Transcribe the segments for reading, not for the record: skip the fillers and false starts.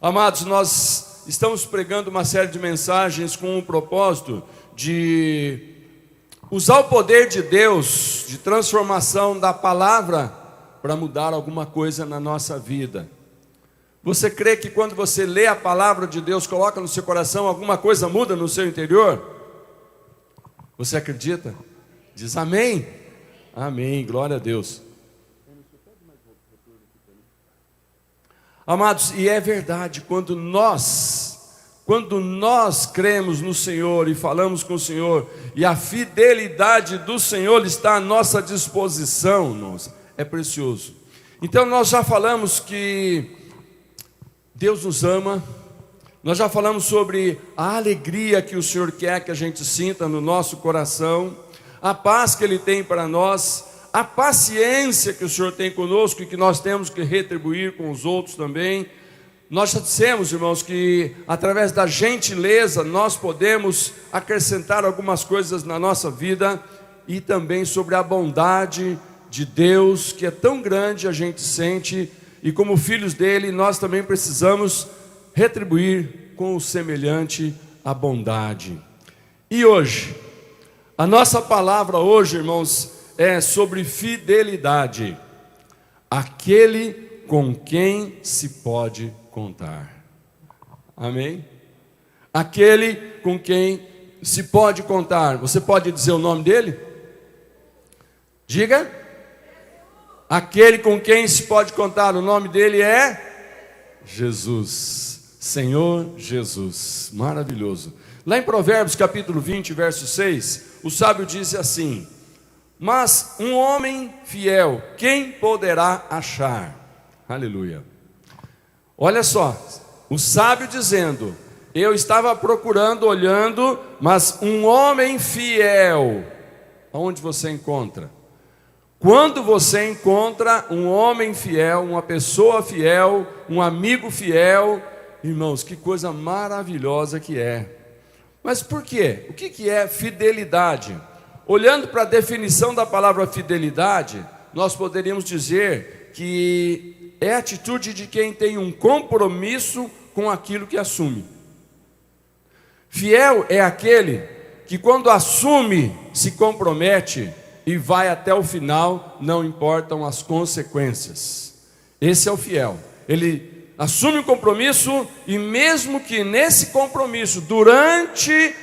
Amados, nós estamos pregando uma série de mensagens com o propósito de usar o poder de Deus, de transformação da palavra, para mudar alguma coisa na nossa vida. Você crê que quando você lê a palavra de Deus, coloca no seu coração, alguma coisa muda no seu interior? Você acredita? Diz amém. Amém, glória a Deus. Amados, e é verdade, quando nós cremos no Senhor e falamos com o Senhor, e a fidelidade do Senhor está à nossa disposição, nossa, é precioso. Então nós já falamos que Deus nos ama, nós já falamos sobre a alegria que o Senhor quer que a gente sinta no nosso coração, a paz que Ele tem para nós, a paciência que o Senhor tem conosco e que nós temos que retribuir com os outros também. Nós já dissemos, irmãos, que através da gentileza nós podemos acrescentar algumas coisas na nossa vida, e também sobre a bondade de Deus, que é tão grande, a gente sente, e como filhos dele, nós também precisamos retribuir com o semelhante a bondade. E hoje, a nossa palavra hoje, irmãos, é sobre fidelidade, aquele com quem se pode contar. Amém? Aquele com quem se pode contar. Você pode dizer o nome dele? Diga. Aquele com quem se pode contar, o nome dele é Jesus, Senhor Jesus, maravilhoso. Lá em Provérbios capítulo 20, verso 6, o sábio diz assim: mas um homem fiel, quem poderá achar? Aleluia. Olha só, o sábio dizendo: eu estava procurando, olhando, mas um homem fiel, aonde você encontra? Quando você encontra um homem fiel, uma pessoa fiel, um amigo fiel, irmãos, que coisa maravilhosa que é. Mas por quê? O que é fidelidade? Olhando para a definição da palavra fidelidade, nós poderíamos dizer que é a atitude de quem tem um compromisso com aquilo que assume. Fiel é aquele que, quando assume, se compromete e vai até o final, não importam as consequências. Esse é o fiel. Ele assume o compromisso, e mesmo que nesse compromisso, durante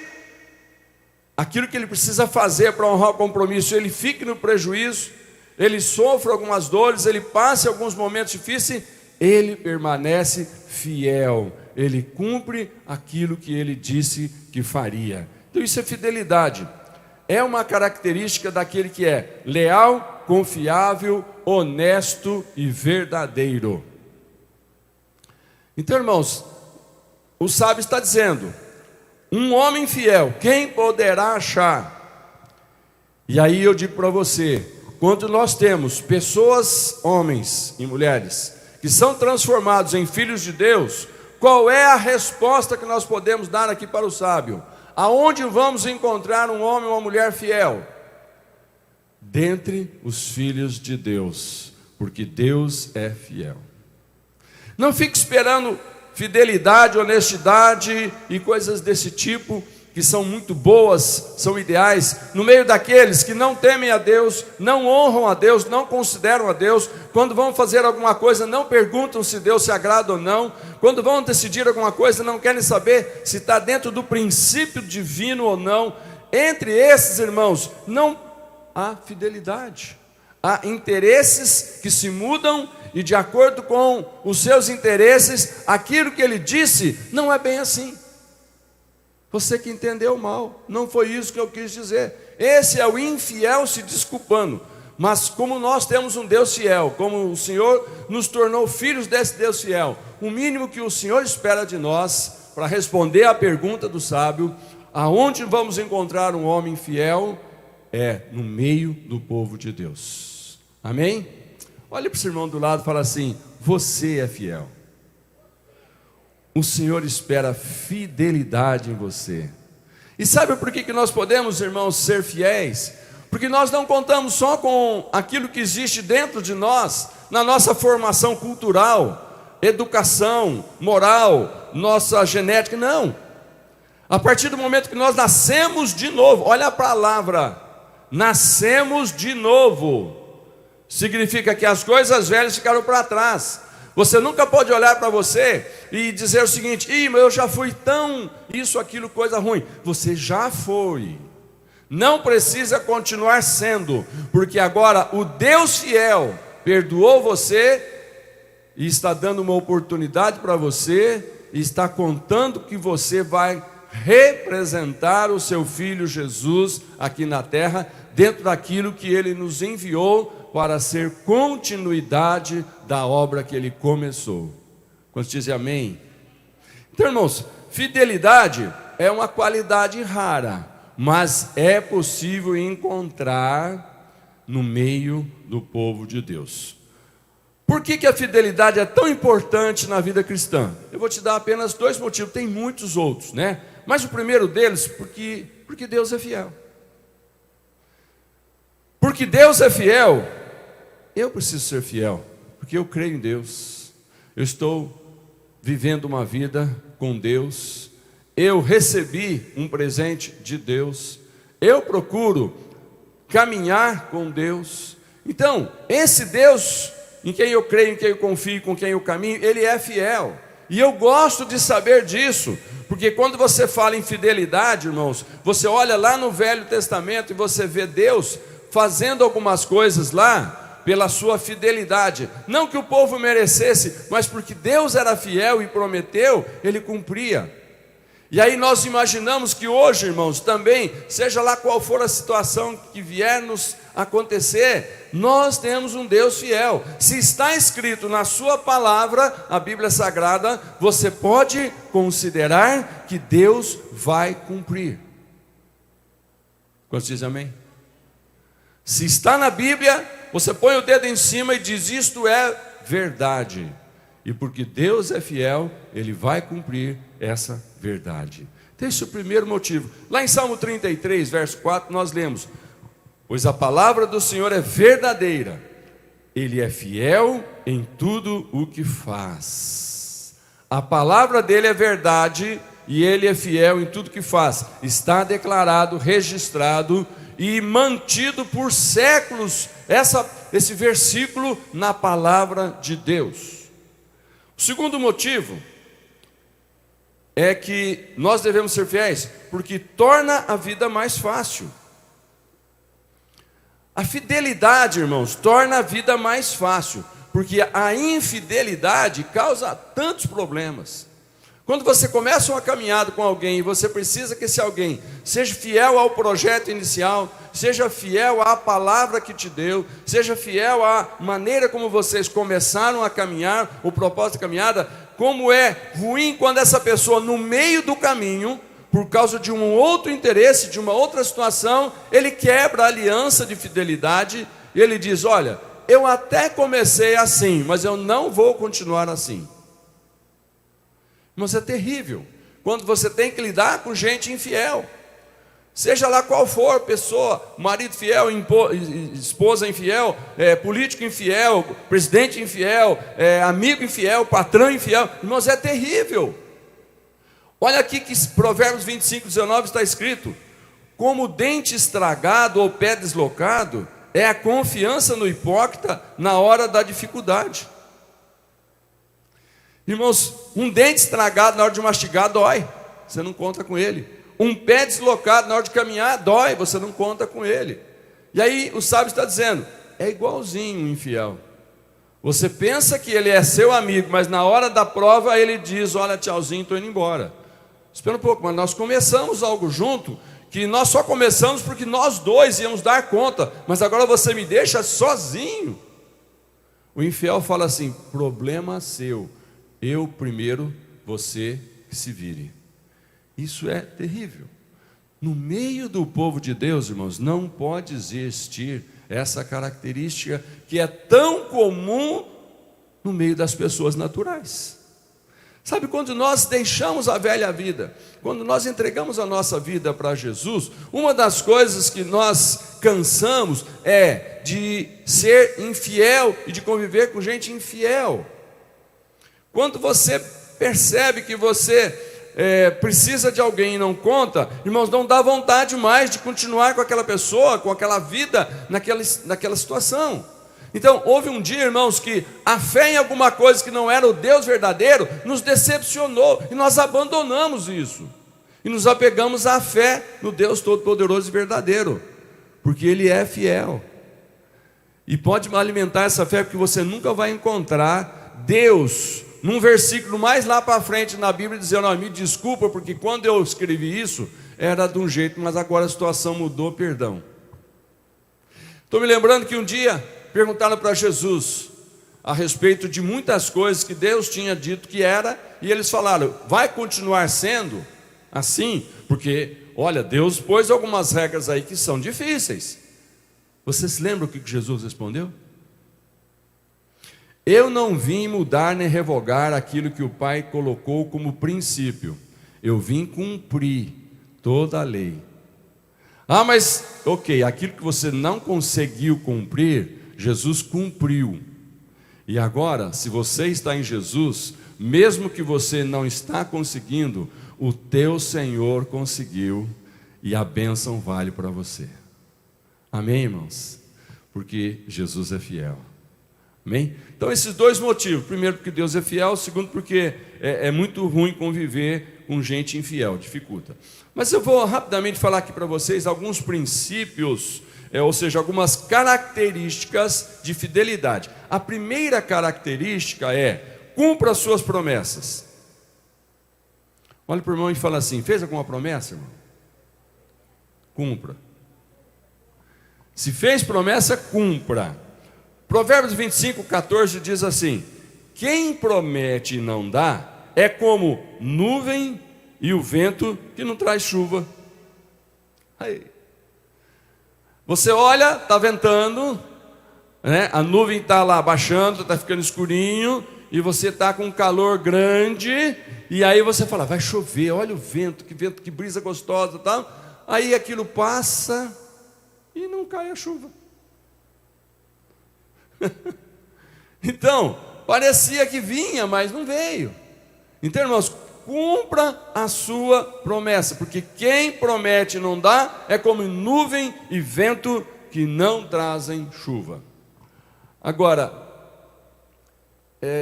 aquilo que ele precisa fazer para honrar o compromisso, ele fique no prejuízo, ele sofre algumas dores, ele passe alguns momentos difíceis, ele permanece fiel, ele cumpre aquilo que ele disse que faria. Então isso é fidelidade. É uma característica daquele que é leal, confiável, honesto e verdadeiro. Então, irmãos, o sábio está dizendo: um homem fiel, quem poderá achar? E aí eu digo para você, quando nós temos pessoas, homens e mulheres, que são transformados em filhos de Deus, qual é a resposta que nós podemos dar aqui para o sábio? Aonde vamos encontrar um homem ou uma mulher fiel? Dentre os filhos de Deus, porque Deus é fiel. Não fique esperando fidelidade, honestidade e coisas desse tipo, que são muito boas, são ideais, no meio daqueles que não temem a Deus, não honram a Deus, não consideram a Deus. Quando vão fazer alguma coisa, não perguntam se Deus se agrada ou não. Quando vão decidir alguma coisa, não querem saber se está dentro do princípio divino ou não. Entre esses, irmãos, não há fidelidade. Há interesses que se mudam, e de acordo com os seus interesses, aquilo que ele disse não é bem assim. Você que entendeu mal, não foi isso que eu quis dizer. Esse é o infiel se desculpando. Mas como nós temos um Deus fiel, como o Senhor nos tornou filhos desse Deus fiel, o mínimo que o Senhor espera de nós, para responder à pergunta do sábio, aonde vamos encontrar um homem fiel? É no meio do povo de Deus. Amém? Olha para o seu irmão do lado e fala assim: você é fiel. O Senhor espera fidelidade em você. E sabe por que nós podemos, irmãos, ser fiéis? Porque nós não contamos só com aquilo que existe dentro de nós, na nossa formação cultural, educação, moral, nossa genética, não. A partir do momento que nós nascemos de novo, olha a palavra, nascemos de novo, significa que as coisas velhas ficaram para trás. Você nunca pode olhar para você e dizer o seguinte: mas eu já fui tão isso, aquilo, coisa ruim. Você já foi, não precisa continuar sendo, porque agora o Deus fiel perdoou você e está dando uma oportunidade para você, e está contando que você vai representar o seu Filho Jesus aqui na terra, dentro daquilo que Ele nos enviou para ser continuidade da obra que Ele começou. Quando dizem amém? Então, irmãos, fidelidade é uma qualidade rara, mas é possível encontrar no meio do povo de Deus. Por que a fidelidade é tão importante na vida cristã? Eu vou te dar apenas 2 motivos, tem muitos outros, né? Mas o primeiro deles, porque Deus é fiel. Porque Deus é fiel, eu preciso ser fiel, porque eu creio em Deus. Eu estou vivendo uma vida com Deus, eu recebi um presente de Deus, eu procuro caminhar com Deus. Então, esse Deus em quem eu creio, em quem eu confio, com quem eu caminho, Ele é fiel. E eu gosto de saber disso, porque quando você fala em fidelidade, irmãos, você olha lá no Velho Testamento e você vê Deus fazendo algumas coisas lá pela sua fidelidade. Não que o povo merecesse, mas porque Deus era fiel e prometeu, Ele cumpria. E aí nós imaginamos que hoje, irmãos, também, seja lá qual for a situação que vier nos acontecer, nós temos um Deus fiel. Se está escrito na sua palavra, a Bíblia Sagrada, você pode considerar que Deus vai cumprir. Quantos dizem amém? Se está na Bíblia, você põe o dedo em cima e diz: isto é verdade. E porque Deus é fiel, Ele vai cumprir essa verdade. Então esse é o primeiro motivo. Lá em Salmo 33, verso 4, nós lemos: pois a palavra do Senhor é verdadeira, Ele é fiel em tudo o que faz. A palavra dele é verdade e Ele é fiel em tudo que faz. Está declarado, registrado e mantido por séculos esse versículo na palavra de Deus. O segundo motivo é que nós devemos ser fiéis, porque torna a vida mais fácil. A fidelidade, irmãos, torna a vida mais fácil, porque a infidelidade causa tantos problemas. Quando você começa uma caminhada com alguém e você precisa que esse alguém seja fiel ao projeto inicial, seja fiel à palavra que te deu, seja fiel à maneira como vocês começaram a caminhar, o propósito da caminhada, como é ruim quando essa pessoa no meio do caminho, por causa de um outro interesse, de uma outra situação, ele quebra a aliança de fidelidade e ele diz: olha, eu até comecei assim, mas eu não vou continuar assim. Mas é terrível quando você tem que lidar com gente infiel, seja lá qual for pessoa, marido fiel, esposa infiel, político infiel, presidente infiel, amigo infiel, patrão infiel. Irmãos, é terrível. Olha aqui que Provérbios 25:19 está escrito: como dente estragado ou pé deslocado é a confiança no hipócrita na hora da dificuldade. Irmãos, um dente estragado na hora de mastigar dói, você não conta com ele. Um pé deslocado na hora de caminhar dói, você não conta com ele. E aí o sábio está dizendo: é igualzinho um infiel. Você pensa que ele é seu amigo, mas na hora da prova ele diz: olha, tchauzinho, estou indo embora. Espera um pouco, mas nós começamos algo junto, que nós só começamos porque nós dois íamos dar conta, mas agora você me deixa sozinho. O infiel fala assim: problema seu, eu primeiro, você que se vire. Isso é terrível. No meio do povo de Deus, irmãos, não pode existir essa característica que é tão comum no meio das pessoas naturais. Sabe, quando nós deixamos a velha vida, quando nós entregamos a nossa vida para Jesus, uma das coisas que nós cansamos é de ser infiel e de conviver com gente infiel. Quando você percebe que você precisa de alguém e não conta, irmãos, não dá vontade mais de continuar com aquela pessoa, com aquela vida, naquela situação. Então, houve um dia, irmãos, que a fé em alguma coisa que não era o Deus verdadeiro nos decepcionou, e nós abandonamos isso, e nos apegamos à fé no Deus Todo-Poderoso e verdadeiro, porque Ele é fiel, e pode alimentar essa fé, porque você nunca vai encontrar Deus num versículo mais lá para frente na Bíblia dizendo: me desculpa, porque quando eu escrevi isso era de um jeito, mas agora a situação mudou, perdão. Estou me lembrando que um dia perguntaram para Jesus a respeito de muitas coisas que Deus tinha dito que era, e eles falaram: vai continuar sendo assim? Porque, olha, Deus pôs algumas regras aí que são difíceis. Você se lembra o que Jesus respondeu? Eu não vim mudar nem revogar aquilo que o Pai colocou como princípio. Eu vim cumprir toda a lei. Mas, ok, aquilo que você não conseguiu cumprir, Jesus cumpriu. E agora, se você está em Jesus, mesmo que você não está conseguindo, o teu Senhor conseguiu, e a bênção vale para você. Amém, irmãos? Porque Jesus é fiel. Amém? Então, esses dois motivos: primeiro, porque Deus é fiel; segundo, porque é muito ruim conviver com gente infiel, dificulta. Mas eu vou rapidamente falar aqui para vocês alguns princípios, ou seja, algumas características de fidelidade. A primeira característica é: cumpra as suas promessas. Olha para o irmão e fala assim: fez alguma promessa, irmão? Cumpra. Se fez promessa, cumpra. Provérbios 25:14 diz assim: quem promete e não dá é como nuvem e o vento que não traz chuva. Aí. Você olha, está ventando, né? A nuvem está lá baixando, está ficando escurinho, e você está com um calor grande, e aí você fala: vai chover, olha o vento, que brisa gostosa, tal. Aí aquilo passa e não cai a chuva. Então, parecia que vinha, mas não veio. Então, irmãos, cumpra a sua promessa, porque quem promete e não dá é como nuvem e vento que não trazem chuva. Agora,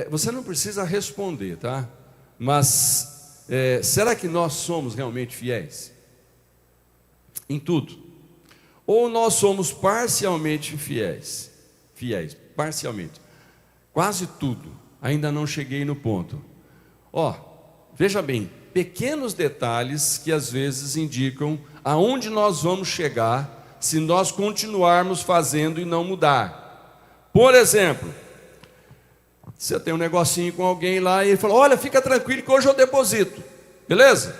você não precisa responder, tá? Mas será que nós somos realmente fiéis? Em tudo? Ou nós somos parcialmente fiéis? Parcialmente. Quase tudo. Ainda não cheguei no ponto. Veja bem, pequenos detalhes que às vezes indicam aonde nós vamos chegar se nós continuarmos fazendo e não mudar. Por exemplo, você tem um negocinho com alguém lá e ele fala: olha, fica tranquilo que hoje eu deposito, beleza?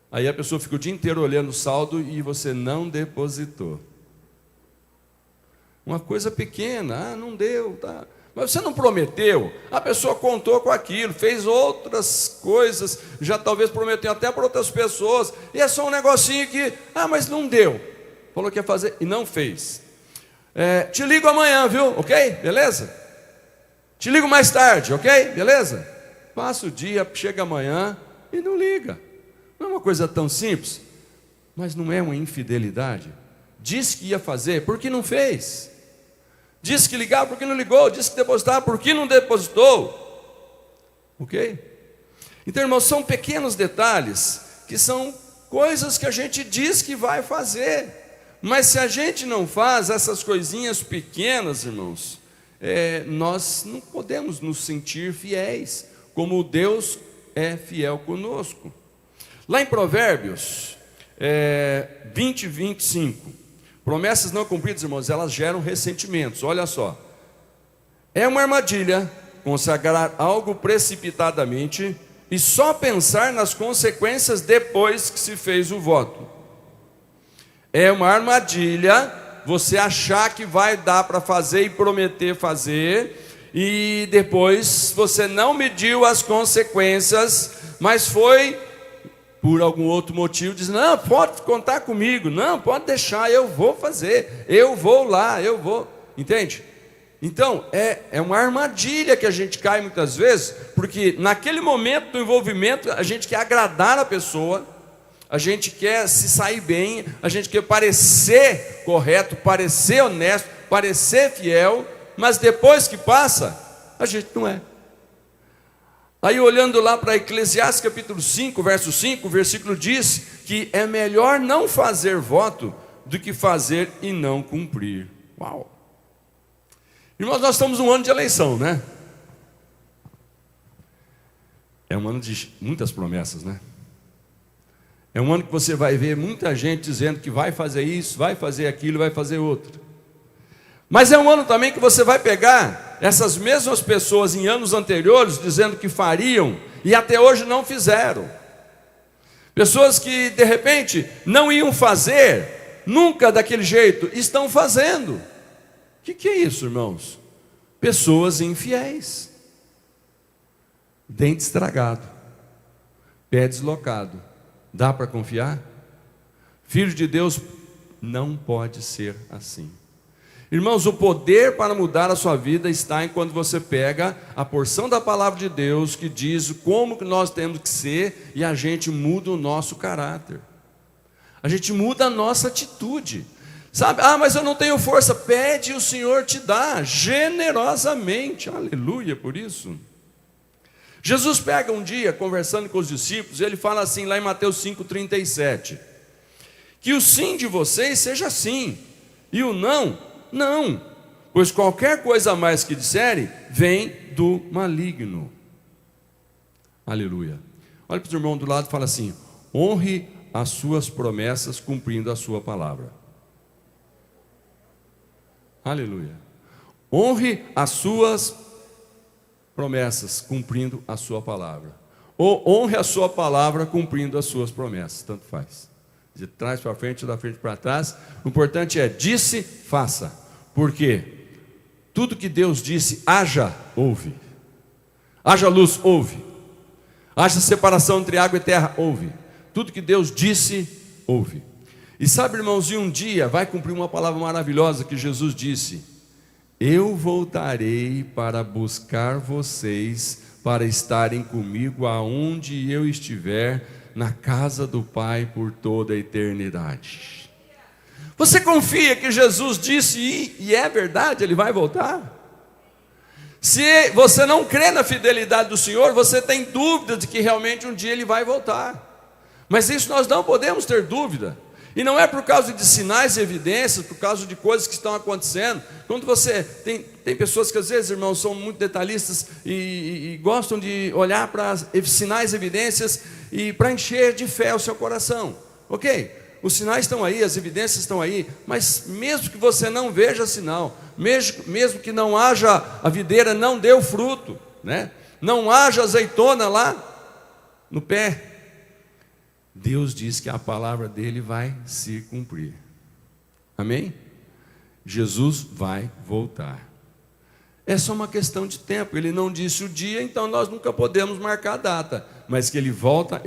Aí a pessoa fica o dia inteiro olhando o saldo e você não depositou. Uma coisa pequena, não deu, tá? Mas você não prometeu, a pessoa contou com aquilo, fez outras coisas, já talvez prometeu até para outras pessoas, e é só um negocinho que, mas não deu, falou que ia fazer e não fez. Te ligo amanhã, viu? Ok? Beleza? Te ligo mais tarde, ok? Beleza? Passa o dia, chega amanhã e não liga. Não é uma coisa tão simples, mas não é uma infidelidade. Disse que ia fazer, por que não fez? Disse que ligava, por que não ligou? Disse que depositava, por que não depositou? Ok? Então, irmãos, são pequenos detalhes que são coisas que a gente diz que vai fazer, mas se a gente não faz essas coisinhas pequenas, irmãos, nós não podemos nos sentir fiéis, como Deus é fiel conosco. Lá em Provérbios 20:25, promessas não cumpridas, irmãos, elas geram ressentimentos. Olha só: é uma armadilha consagrar algo precipitadamente e só pensar nas consequências depois que se fez o voto. É uma armadilha você achar que vai dar para fazer e prometer fazer, e depois você não mediu as consequências, mas foi por algum outro motivo, diz: não, pode contar comigo, não, pode deixar, eu vou fazer, eu vou lá, eu vou, entende? Então, é uma armadilha que a gente cai muitas vezes, porque naquele momento do envolvimento, a gente quer agradar a pessoa, a gente quer se sair bem, a gente quer parecer correto, parecer honesto, parecer fiel, mas depois que passa, a gente não é. Aí olhando lá para Eclesiastes capítulo 5, verso 5, o versículo diz que é melhor não fazer voto do que fazer e não cumprir. Uau! Irmãos, nós estamos num ano de eleição, né? É um ano de muitas promessas, né? É um ano que você vai ver muita gente dizendo que vai fazer isso, vai fazer aquilo, vai fazer outro. Mas é um ano também que você vai pegar essas mesmas pessoas em anos anteriores dizendo que fariam e até hoje não fizeram. Pessoas que de repente não iam fazer, nunca daquele jeito, estão fazendo. O que é isso, irmãos? Pessoas infiéis, dente estragado, pé deslocado. Dá para confiar? Filho de Deus não pode ser assim. Irmãos, o poder para mudar a sua vida está em quando você pega a porção da palavra de Deus que diz como que nós temos que ser e a gente muda o nosso caráter. A gente muda a nossa atitude. Sabe? Mas eu não tenho força. Pede e o Senhor te dá generosamente. Aleluia por isso. Jesus pega um dia, conversando com os discípulos, ele fala assim lá em Mateus 5,37, que o sim de vocês seja sim, e o não, não, pois qualquer coisa a mais que disserem, vem do maligno. Aleluia. Olha para o irmão do lado e fala assim: honre as suas promessas cumprindo a sua palavra. Aleluia. Honre as suas promessas cumprindo a sua palavra, ou honre a sua palavra cumprindo as suas promessas, tanto faz, de trás para frente ou da frente para trás. O importante é: disse, faça. Por quê? Tudo que Deus disse, haja, ouve. Haja luz, ouve. Haja separação entre água e terra, ouve. Tudo que Deus disse, ouve. E sabe, irmãos, um dia vai cumprir uma palavra maravilhosa que Jesus disse: eu voltarei para buscar vocês, para estarem comigo aonde eu estiver, na casa do Pai por toda a eternidade. Você confia que Jesus disse e é verdade, Ele vai voltar? Se você não crê na fidelidade do Senhor, você tem dúvida de que realmente um dia Ele vai voltar. Mas isso nós não podemos ter dúvida. E não é por causa de sinais e evidências, por causa de coisas que estão acontecendo. Quando você tem pessoas que às vezes, irmãos, são muito detalhistas e gostam de olhar para sinais e evidências e para encher de fé o seu coração. Ok, os sinais estão aí, as evidências estão aí, mas mesmo que você não veja sinal, mesmo que não haja, a videira não dê o fruto, né? Não haja azeitona lá no pé, Deus diz que a palavra dele vai se cumprir. Amém? Jesus vai voltar. É só uma questão de tempo. Ele não disse o dia, então nós nunca podemos marcar a data. Mas que ele volta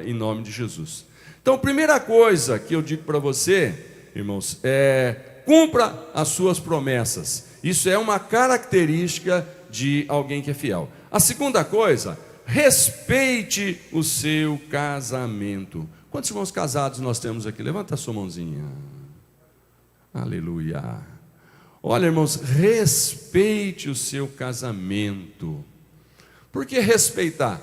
em nome de Jesus. Então, primeira coisa que eu digo para você, irmãos, cumpra as suas promessas. Isso é uma característica de alguém que é fiel. A segunda coisa: respeite o seu casamento. Quantos irmãos casados nós temos aqui? Levanta a sua mãozinha. Aleluia. Olha, irmãos, respeite o seu casamento. Por que respeitar?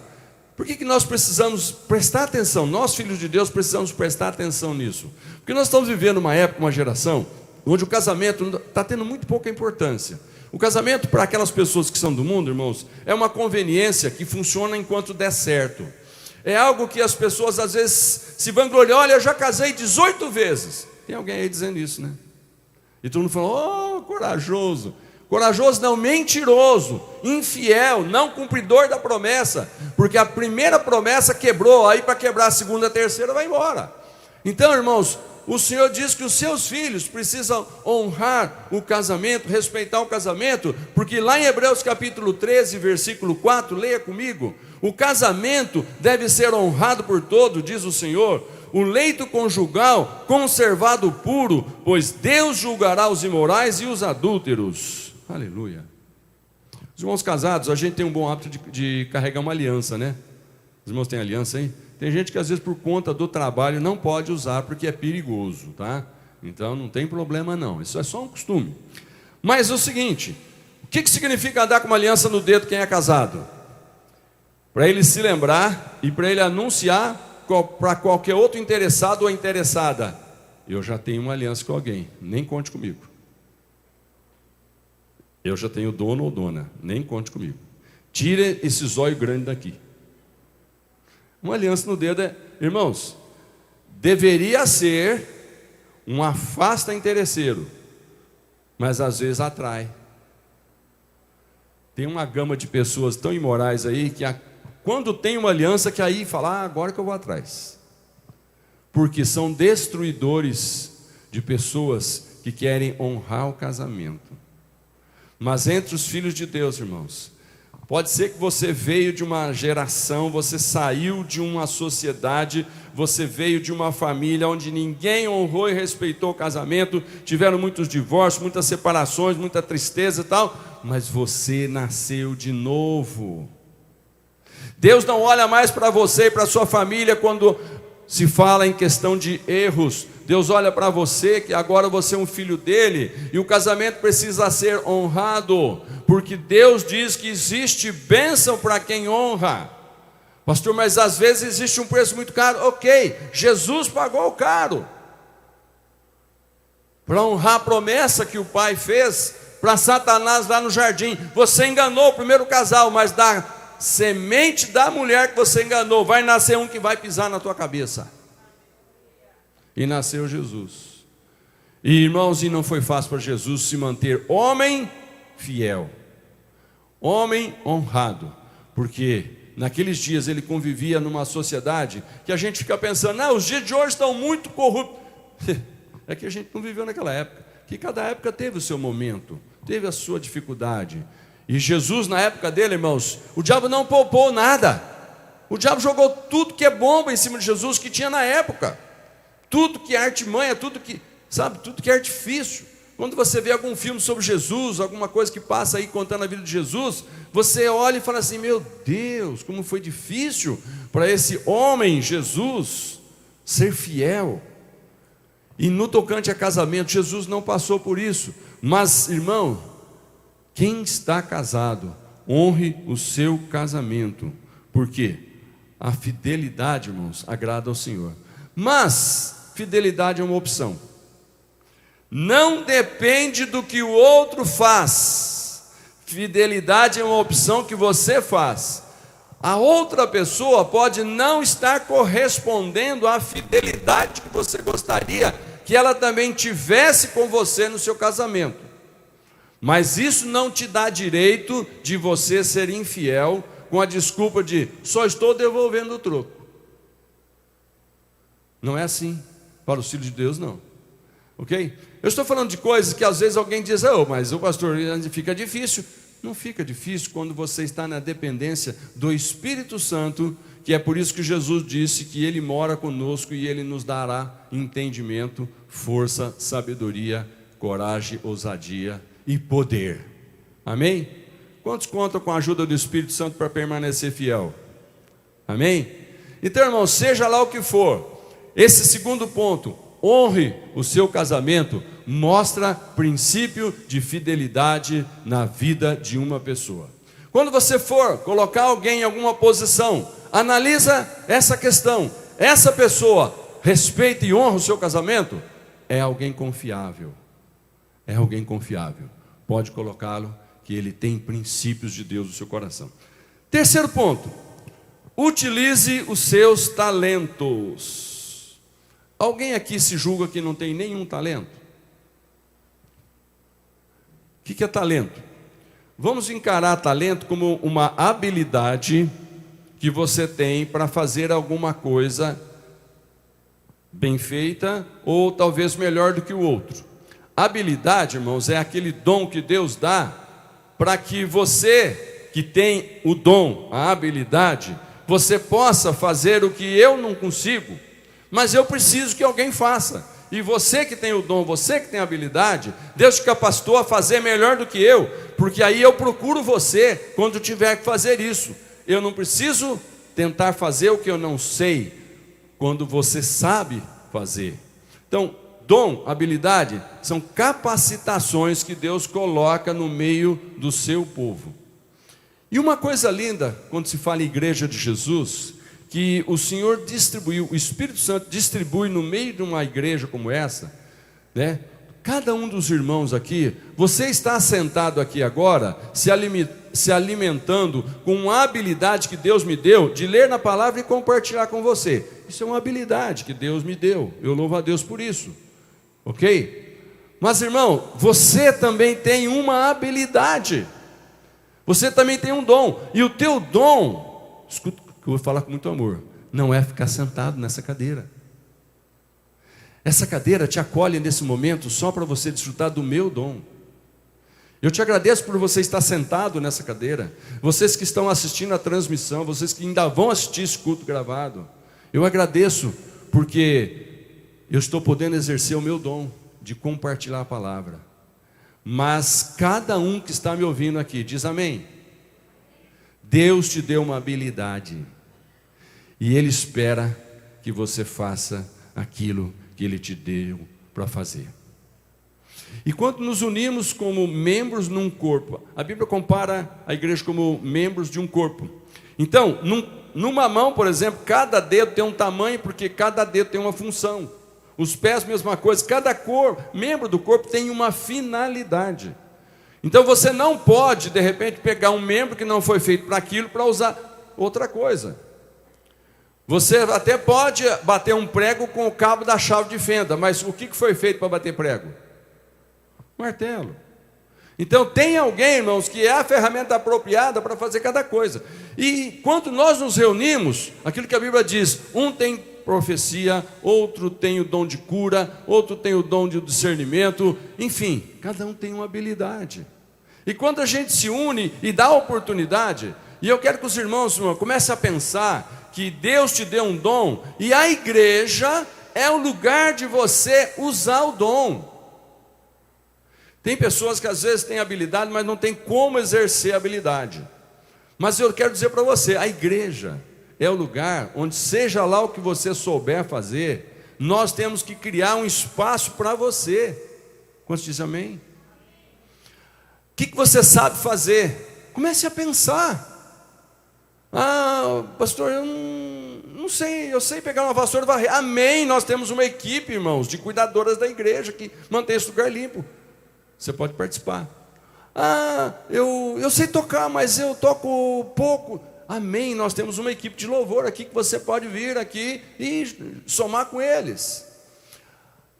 Por que nós precisamos prestar atenção? Nós, filhos de Deus, precisamos prestar atenção nisso. Porque nós estamos vivendo uma época, uma geração, onde o casamento está tendo muito pouca importância. O casamento, para aquelas pessoas que são do mundo, irmãos, é uma conveniência que funciona enquanto der certo. É algo que as pessoas às vezes se vangloriam: olha, eu já casei 18 vezes. Tem alguém aí dizendo isso, né? E todo mundo fala: oh, corajoso. Corajoso não, mentiroso, infiel, não cumpridor da promessa. Porque a primeira promessa quebrou, aí para quebrar a segunda, a terceira, vai embora. Então, irmãos, o Senhor diz que os seus filhos precisam honrar o casamento, respeitar o casamento, porque lá em Hebreus capítulo 13, versículo 4, leia comigo: o casamento deve ser honrado por todos, diz o Senhor, o leito conjugal conservado puro, pois Deus julgará os imorais e os adúlteros. Aleluia. Os irmãos casados, a gente tem um bom hábito de carregar uma aliança, né? Os irmãos têm aliança aí? Tem gente que às vezes por conta do trabalho não pode usar porque é perigoso, tá? Então não tem problema não, isso é só um costume. Mas é o seguinte, o que significa andar com uma aliança no dedo quem é casado? Para ele se lembrar e para ele anunciar para qualquer outro interessado ou interessada: eu já tenho uma aliança com alguém, nem conte comigo. Eu já tenho dono ou dona, nem conte comigo. Tira esse zóio grande daqui. Uma aliança no dedo irmãos, deveria ser um afasta interesseiro, mas às vezes atrai. Tem uma gama de pessoas tão imorais aí que quando tem uma aliança que aí fala, agora que eu vou atrás. Porque são destruidores de pessoas que querem honrar o casamento. Mas entre os filhos de Deus, irmãos, pode ser que você veio de uma geração, você saiu de uma sociedade, você veio de uma família onde ninguém honrou e respeitou o casamento, tiveram muitos divórcios, muitas separações, muita tristeza e tal, mas você nasceu de novo. Deus não olha mais para você e para a sua família quando se fala em questão de erros. Deus olha para você, que agora você é um filho dele, e o casamento precisa ser honrado, porque Deus diz que existe bênção para quem honra. Pastor, mas às vezes existe um preço muito caro. Ok, Jesus pagou o caro para honrar a promessa que o Pai fez para Satanás lá no jardim. Você enganou o primeiro casal, mas da semente da mulher que você enganou vai nascer um que vai pisar na tua cabeça. E nasceu Jesus. E irmãos, e não foi fácil para Jesus se manter homem fiel, homem honrado, porque naqueles dias ele convivia numa sociedade que a gente fica pensando, os dias de hoje estão muito corruptos. É que a gente não viveu naquela época, que cada época teve o seu momento, teve a sua dificuldade. E Jesus na época dele, irmãos, o diabo não poupou nada. O diabo jogou tudo que é bomba em cima de Jesus que tinha na época. Tudo que é artimanha, tudo que é artifício. Quando você vê algum filme sobre Jesus, alguma coisa que passa aí contando a vida de Jesus, você olha e fala assim, meu Deus, como foi difícil para esse homem, Jesus, ser fiel. E no tocante a casamento, Jesus não passou por isso. Mas, irmão, quem está casado, honre o seu casamento. Por quê? A fidelidade, irmãos, agrada ao Senhor. Mas fidelidade é uma opção. Não depende do que o outro faz. Fidelidade é uma opção que você faz. A outra pessoa pode não estar correspondendo à fidelidade que você gostaria que ela também tivesse com você no seu casamento. Mas isso não te dá direito de você ser infiel com a desculpa de só estou devolvendo o troco. Não é assim. Para os filhos de Deus, não. Ok? Eu estou falando de coisas que às vezes alguém diz, mas o pastor, fica difícil. Não fica difícil quando você está na dependência do Espírito Santo, que é por isso que Jesus disse que Ele mora conosco e Ele nos dará entendimento, força, sabedoria, coragem, ousadia e poder. Amém? Quantos contam com a ajuda do Espírito Santo para permanecer fiel? Amém? Então, irmão, seja lá o que for, esse segundo ponto, honre o seu casamento, mostra princípio de fidelidade na vida de uma pessoa. Quando você for colocar alguém em alguma posição, analisa essa questão. Essa pessoa respeita e honra o seu casamento? É alguém confiável. É alguém confiável. Pode colocá-lo, que ele tem princípios de Deus no seu coração. Terceiro ponto, utilize os seus talentos. Alguém aqui se julga que não tem nenhum talento? O que é talento? Vamos encarar talento como uma habilidade que você tem para fazer alguma coisa bem feita ou talvez melhor do que o outro. Habilidade, irmãos, é aquele dom que Deus dá para que você que tem o dom, a habilidade, você possa fazer o que eu não consigo, mas eu preciso que alguém faça. E você que tem o dom, você que tem a habilidade, Deus te capacitou a fazer melhor do que eu, Porque aí eu procuro você quando tiver que fazer isso. Eu não preciso tentar fazer o que eu não sei, quando você sabe fazer. Então, dom, habilidade, são capacitações que Deus coloca no meio do seu povo. E uma coisa linda, quando se fala em igreja de Jesus, que o Senhor distribuiu, o Espírito Santo distribui no meio de uma igreja como essa, né? Cada um dos irmãos aqui, você está sentado aqui agora, se alimentando com uma habilidade que Deus me deu, de ler na palavra e compartilhar com você. Isso é uma habilidade que Deus me deu, eu louvo a Deus por isso, ok? Mas irmão, você também tem uma habilidade, você também tem um dom, e o teu dom, escuta o que eu vou falar com muito amor, não é ficar sentado nessa cadeira. Essa cadeira te acolhe nesse momento só para você desfrutar do meu dom. Eu te agradeço por você estar sentado nessa cadeira. Vocês que estão assistindo a transmissão, vocês que ainda vão assistir esse culto gravado, eu agradeço porque eu estou podendo exercer o meu dom de compartilhar a palavra. Mas cada um que está me ouvindo aqui, diz amém. Deus te deu uma habilidade e Ele espera que você faça aquilo que Ele te deu para fazer. E quando nos unimos como membros num corpo, a Bíblia compara a igreja como membros de um corpo. Então, numa mão, por exemplo, cada dedo tem um tamanho, porque cada dedo tem uma função. Os pés, mesma coisa, cada membro do corpo tem uma finalidade. Então você não pode, de repente, pegar um membro que não foi feito para aquilo, para usar outra coisa. Você até pode bater um prego com o cabo da chave de fenda, mas o que foi feito para bater prego? Martelo. Então tem alguém, irmãos, que é a ferramenta apropriada para fazer cada coisa. E quando nós nos reunimos, aquilo que a Bíblia diz, um tem profecia, outro tem o dom de cura, outro tem o dom de discernimento, enfim, cada um tem uma habilidade. E quando a gente se une e dá a oportunidade, e eu quero que os irmãos comecem a pensar que Deus te deu um dom, e a igreja é o lugar de você usar o dom. Tem pessoas que às vezes têm habilidade, mas não tem como exercer a habilidade. Mas eu quero dizer para você, a igreja é o lugar onde, seja lá o que você souber fazer, nós temos que criar um espaço para você. Quantos dizem amém? O que você sabe fazer? Comece a pensar. Ah, pastor, eu não sei, eu sei pegar uma vassoura e varrer. Amém, nós temos uma equipe, irmãos, de cuidadoras da igreja que mantém esse lugar limpo. Você pode participar. Ah, eu sei tocar, mas eu toco pouco. Amém, nós temos uma equipe de louvor aqui que você pode vir aqui e somar com eles.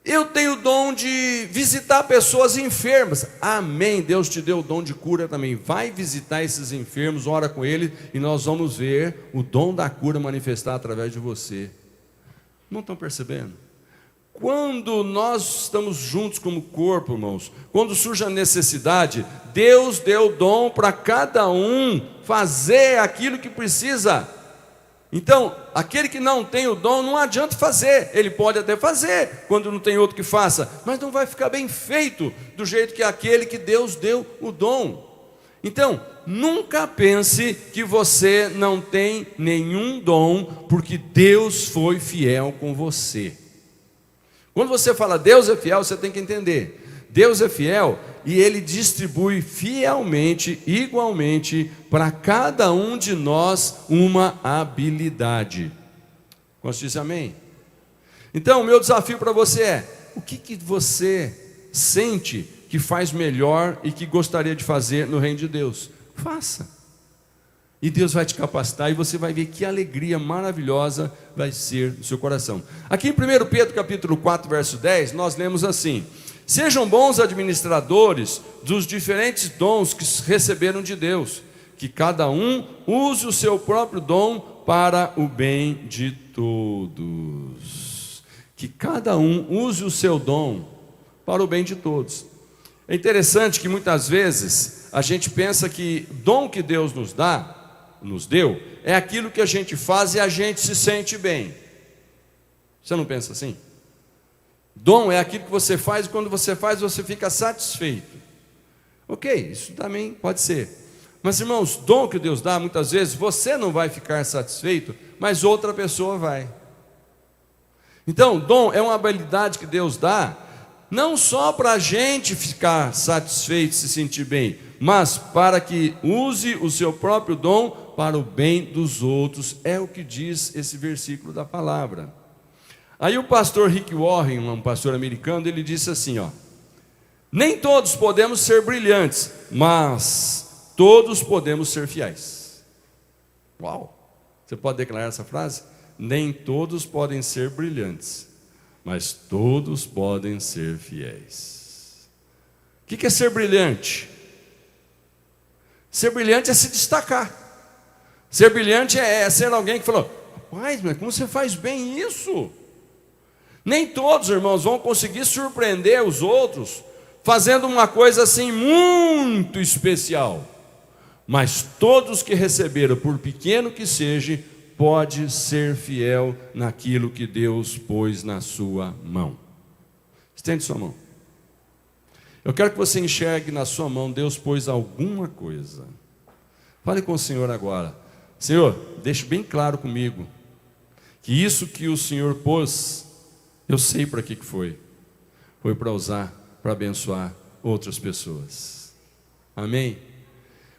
Eu tenho o dom de visitar pessoas enfermas. Amém, Deus te deu o dom de cura também. Vai visitar esses enfermos, ora com eles, e nós vamos ver o dom da cura manifestar através de você. Não estão percebendo? Quando nós estamos juntos como corpo, irmãos, quando surge a necessidade, Deus deu dom para cada um fazer aquilo que precisa. Então, aquele que não tem o dom, não adianta fazer. Ele pode até fazer, quando não tem outro que faça, mas não vai ficar bem feito, do jeito que aquele que Deus deu o dom. Então, nunca pense que você não tem nenhum dom, porque Deus foi fiel com você. Quando você fala Deus é fiel, você tem que entender, Deus é fiel e Ele distribui fielmente, igualmente, para cada um de nós uma habilidade. Posso dizer amém? Então, o meu desafio para você é, o que você sente que faz melhor e que gostaria de fazer no reino de Deus? Faça. E Deus vai te capacitar e você vai ver que alegria maravilhosa vai ser no seu coração. Aqui em 1 Pedro capítulo 4, verso 10, nós lemos assim: sejam bons administradores dos diferentes dons que receberam de Deus, que cada um use o seu próprio dom para o bem de todos. Que cada um use o seu dom para o bem de todos. É interessante que muitas vezes a gente pensa que dom que Deus nos deu, é aquilo que a gente faz e a gente se sente bem. Você não pensa assim? Dom é aquilo que você faz e quando você faz você fica satisfeito. Ok, isso também pode ser. Mas, irmãos, dom que Deus dá, muitas vezes você não vai ficar satisfeito, mas outra pessoa vai. Então, dom é uma habilidade que Deus dá, não só para a gente ficar satisfeito, se sentir bem, mas para que use o seu próprio dom para o bem dos outros. É o que diz esse versículo da palavra. Aí o pastor Rick Warren, um pastor americano, ele disse assim, ó: nem todos podemos ser brilhantes, mas todos podemos ser fiéis. Uau! Você pode declarar essa frase? Nem todos podem ser brilhantes, mas todos podem ser fiéis. O que é ser brilhante? Ser brilhante é se destacar. Ser brilhante é ser alguém que falou: rapaz, mas como você faz bem isso? Nem todos, irmãos, vão conseguir surpreender os outros fazendo uma coisa assim muito especial. Mas todos que receberam, por pequeno que seja, pode ser fiel naquilo que Deus pôs na sua mão. Estende sua mão. Eu quero que você enxergue na sua mão, Deus pôs alguma coisa. Fale com o Senhor agora. Senhor, deixe bem claro comigo que isso que o Senhor pôs, eu sei para que foi. Foi para usar, para abençoar outras pessoas. Amém?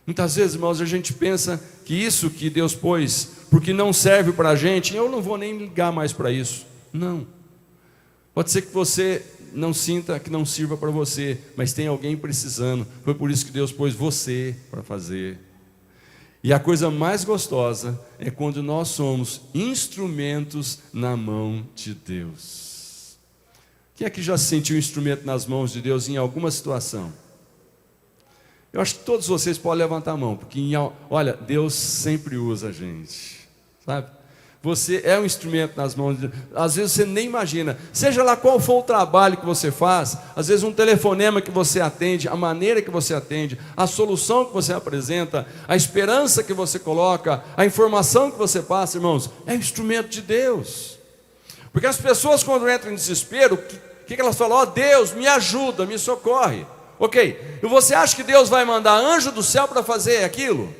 Muitas vezes, irmãos, a gente pensa que isso que Deus pôs, porque não serve para a gente, eu não vou nem ligar mais para isso. Não. Pode ser que você não sinta que não sirva para você, mas tem alguém precisando. Foi por isso que Deus pôs você para fazer. E a coisa mais gostosa é quando nós somos instrumentos na mão de Deus. Quem é que já se sentiu instrumento nas mãos de Deus em alguma situação? Eu acho que todos vocês podem levantar a mão, porque, olha, Deus sempre usa a gente, sabe? Você é um instrumento nas mãos de Deus. Às vezes você nem imagina, seja lá qual for o trabalho que você faz, às vezes um telefonema que você atende, a maneira que você atende, a solução que você apresenta, a esperança que você coloca, a informação que você passa, irmãos, é um instrumento de Deus. Porque as pessoas, quando entram em desespero, o que elas falam? Ó, Deus, me ajuda, me socorre. Ok, e você acha que Deus vai mandar anjo do céu para fazer aquilo?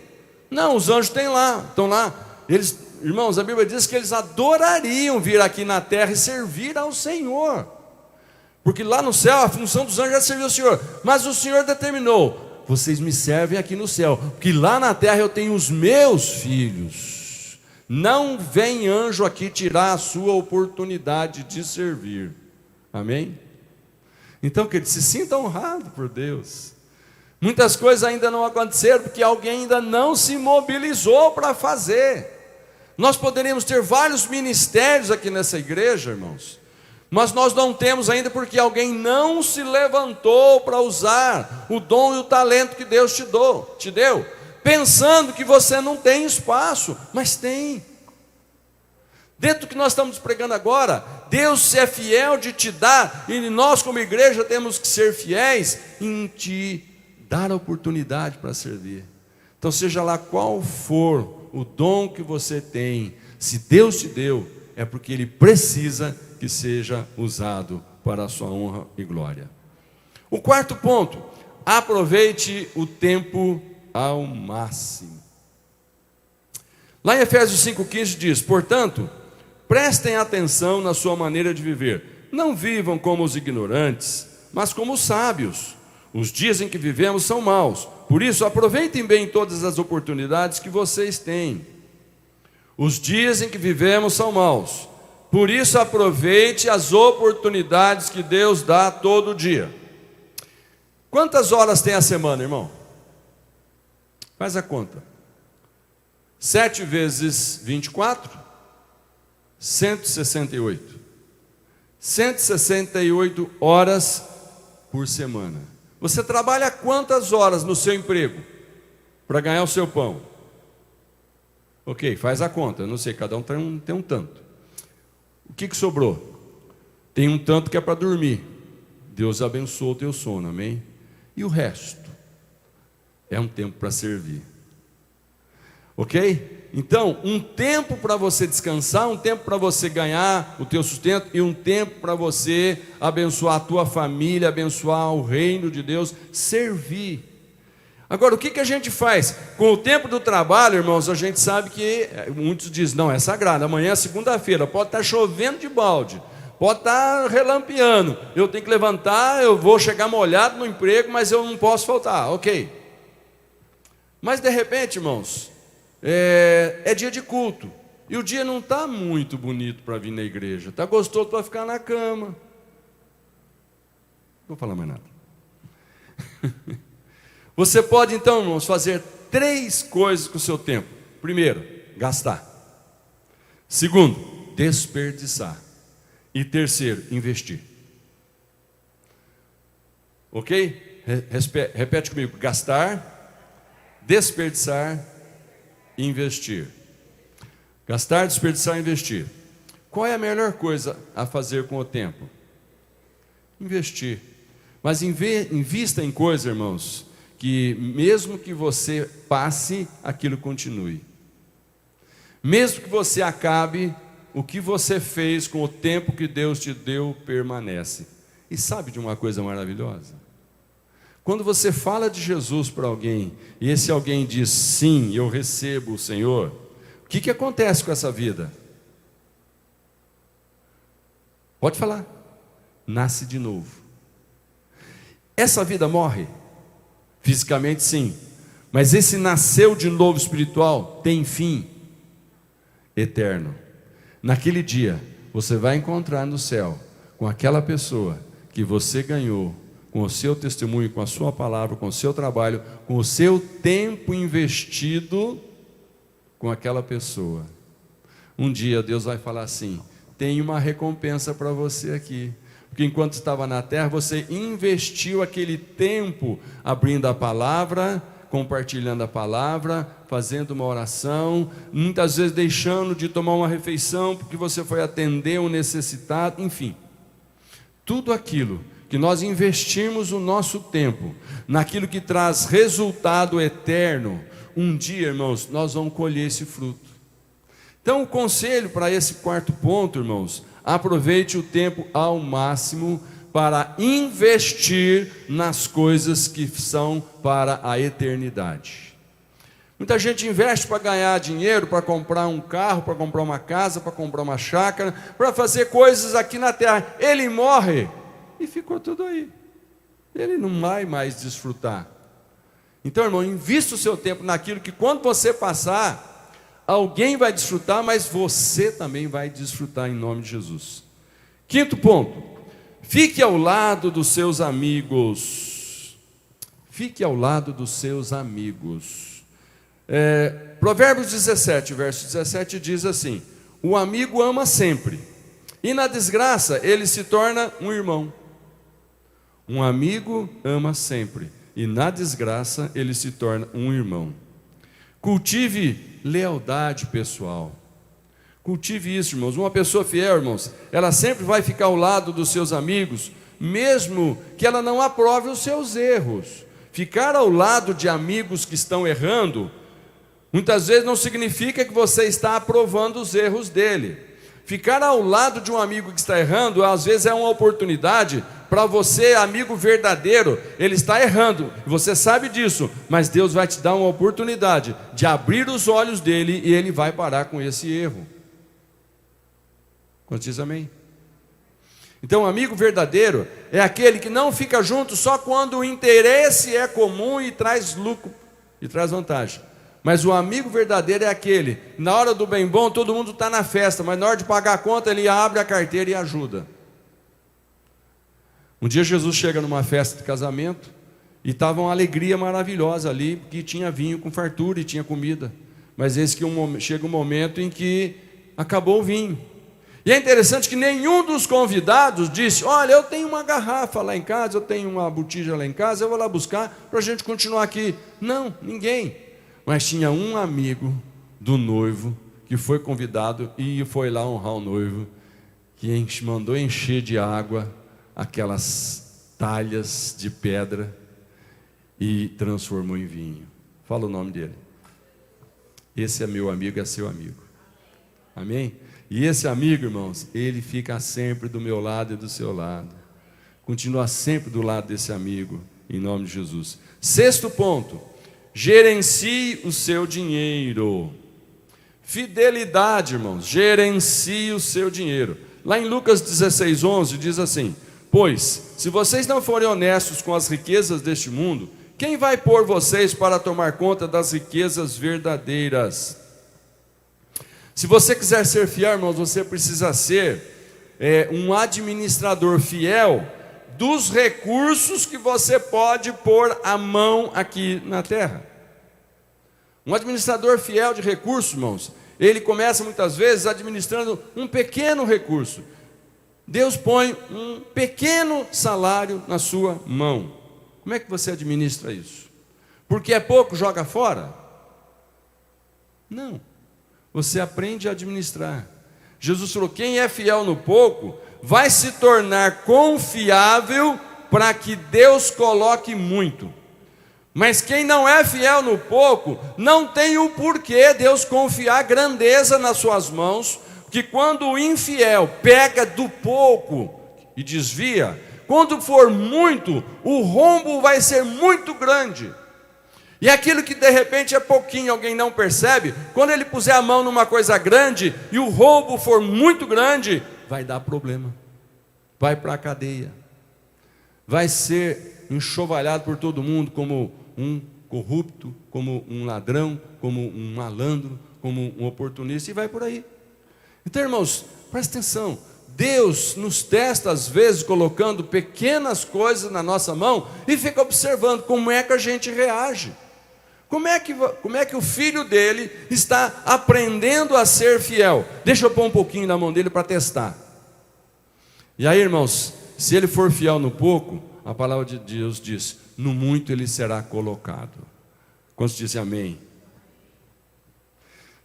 Não, os anjos estão lá. Eles, irmãos, a Bíblia diz que eles adorariam vir aqui na terra e servir ao Senhor. Porque lá no céu a função dos anjos é servir ao Senhor. Mas o Senhor determinou: vocês me servem aqui no céu, porque lá na terra eu tenho os meus filhos. Não vem anjo aqui tirar a sua oportunidade de servir. Amém? Então, que ele se sinta honrado por Deus. Muitas coisas ainda não aconteceram, porque alguém ainda não se mobilizou para fazer. Nós poderíamos ter vários ministérios aqui nessa igreja, irmãos, mas nós não temos ainda porque alguém não se levantou para usar o dom e o talento que Deus te deu, pensando que você não tem espaço, mas tem. Dentro do que nós estamos pregando agora, Deus é fiel de te dar, e nós como igreja temos que ser fiéis em te dar a oportunidade para servir. Então seja lá qual for o dom que você tem, se Deus te deu, é porque Ele precisa que seja usado para a sua honra e glória. O quarto ponto: aproveite o tempo ao máximo. Lá em Efésios 5,15 diz: portanto, prestem atenção na sua maneira de viver. Não vivam como os ignorantes, mas como os sábios. Os dias em que vivemos são maus. Por isso, aproveitem bem todas as oportunidades que vocês têm. Os dias em que vivemos são maus. Por isso, aproveite as oportunidades que Deus dá todo dia. Quantas horas tem a semana, irmão? Faz a conta. 7 vezes 24... 168. 168 horas por semana. Você trabalha quantas horas no seu emprego para ganhar o seu pão? Ok, faz a conta. Eu não sei, cada um tem um tanto. O que sobrou? Tem um tanto que é para dormir. Deus abençoa o teu sono, amém? E o resto? É um tempo para servir. Ok? Então, um tempo para você descansar, um tempo para você ganhar o teu sustento, e um tempo para você abençoar a tua família, abençoar o reino de Deus, servir. Agora, o que a gente faz? Com o tempo do trabalho, irmãos, a gente sabe que muitos dizem, não, é sagrado, amanhã é segunda-feira, pode estar chovendo de balde, pode estar relampeando, eu tenho que levantar, eu vou chegar molhado no emprego, mas eu não posso faltar, ok. Mas de repente, irmãos, é dia de culto, e o dia não está muito bonito para vir na igreja, está gostoso para ficar na cama. Não vou falar mais nada. Você pode então, irmãos, fazer 3 coisas com o seu tempo. Primeiro, gastar. Segundo, desperdiçar. E terceiro, investir. Ok? Repete comigo: gastar, desperdiçar e investir. Gastar, desperdiçar e investir. Qual é a melhor coisa a fazer com o tempo? Investir. Mas invista em coisas, irmãos, que mesmo que você passe, aquilo continue. Mesmo que você acabe, o que você fez com o tempo que Deus te deu permanece. E sabe de uma coisa maravilhosa? Quando você fala de Jesus para alguém, e esse alguém diz, sim, eu recebo o Senhor, o que acontece com essa vida? Pode falar. Nasce de novo. Essa vida morre? Fisicamente sim, mas esse nasceu de novo espiritual tem fim eterno. Naquele dia, você vai encontrar no céu com aquela pessoa que você ganhou, com o seu testemunho, com a sua palavra, com o seu trabalho, com o seu tempo investido com aquela pessoa. Um dia Deus vai falar assim, tem uma recompensa para você aqui. Porque enquanto estava na terra, você investiu aquele tempo abrindo a palavra, compartilhando a palavra, fazendo uma oração, muitas vezes deixando de tomar uma refeição, porque você foi atender um necessitado, enfim. Tudo aquilo que nós investimos o nosso tempo, naquilo que traz resultado eterno, um dia, irmãos, nós vamos colher esse fruto. Então, o conselho para esse 4º ponto, irmãos, aproveite o tempo ao máximo para investir nas coisas que são para a eternidade. Muita gente investe para ganhar dinheiro, para comprar um carro, para comprar uma casa, para comprar uma chácara, para fazer coisas aqui na terra. Ele morre e ficou tudo aí. Ele não vai mais desfrutar. Então, irmão, invista o seu tempo naquilo que quando você passar, alguém vai desfrutar, mas você também vai desfrutar em nome de Jesus. 5º ponto, fique ao lado dos seus amigos. Fique ao lado dos seus amigos. Provérbios 17, verso 17 diz assim, o amigo ama sempre, e na desgraça ele se torna um irmão. Um amigo ama sempre, e na desgraça ele se torna um irmão. Cultive lealdade pessoal. Cultive isso, irmãos. Uma pessoa fiel, irmãos, ela sempre vai ficar ao lado dos seus amigos, mesmo que ela não aprove os seus erros. Ficar ao lado de amigos que estão errando, muitas vezes não significa que você está aprovando os erros dele. Ficar ao lado de um amigo que está errando, às vezes é uma oportunidade para você, amigo verdadeiro. Ele está errando, você sabe disso, mas Deus vai te dar uma oportunidade de abrir os olhos dele e ele vai parar com esse erro. Quantos diz amém? Então, o amigo verdadeiro é aquele que não fica junto só quando o interesse é comum e traz lucro e traz vantagem. Mas o amigo verdadeiro é aquele, na hora do bem bom, todo mundo está na festa, mas na hora de pagar a conta, ele abre a carteira e ajuda. Um dia Jesus chega numa festa de casamento, e estava uma alegria maravilhosa ali, porque tinha vinho com fartura e tinha comida. Mas eis que chega um momento em que acabou o vinho. E é interessante que nenhum dos convidados disse, olha, eu tenho uma garrafa lá em casa, eu tenho uma botija lá em casa, eu vou lá buscar para a gente continuar aqui. Não, ninguém. Mas tinha um amigo do noivo que foi convidado e foi lá honrar o noivo, que mandou encher de água aquelas talhas de pedra e transformou em vinho. Fala o nome dele. Esse é meu amigo, é seu amigo. Amém? E esse amigo, irmãos, ele fica sempre do meu lado e do seu lado. Continua sempre do lado desse amigo, em nome de Jesus. 6º ponto. Gerencie o seu dinheiro. Fidelidade, irmãos, gerencie o seu dinheiro. Lá em Lucas 16:11 diz assim: pois, se vocês não forem honestos com as riquezas deste mundo, quem vai pôr vocês para tomar conta das riquezas verdadeiras? Se você quiser ser fiel, irmãos, você precisa ser um administrador fiel dos recursos que você pode pôr a mão aqui na terra. Um administrador fiel de recursos, irmãos, ele começa muitas vezes administrando um pequeno recurso. Deus põe um pequeno salário na sua mão. Como é que você administra isso? Porque é pouco, joga fora? Não. Você aprende a administrar. Jesus falou: quem é fiel no pouco, vai se tornar confiável para que Deus coloque muito. Mas quem não é fiel no pouco, não tem o porquê Deus confiar grandeza nas suas mãos, que quando o infiel pega do pouco e desvia, quando for muito, o rombo vai ser muito grande. E aquilo que de repente é pouquinho, alguém não percebe, quando ele puser a mão numa coisa grande e o roubo for muito grande, vai dar problema, vai para a cadeia, vai ser enxovalhado por todo mundo como um corrupto, como um ladrão, como um malandro, como um oportunista, e vai por aí. Então, irmãos, presta atenção, Deus nos testa às vezes colocando pequenas coisas na nossa mão e fica observando como é que a gente reage. Como é que o filho dele está aprendendo a ser fiel? Deixa eu pôr um pouquinho na mão dele para testar. E aí, irmãos, se ele for fiel no pouco, a palavra de Deus diz: no muito ele será colocado. Quantos dizem amém?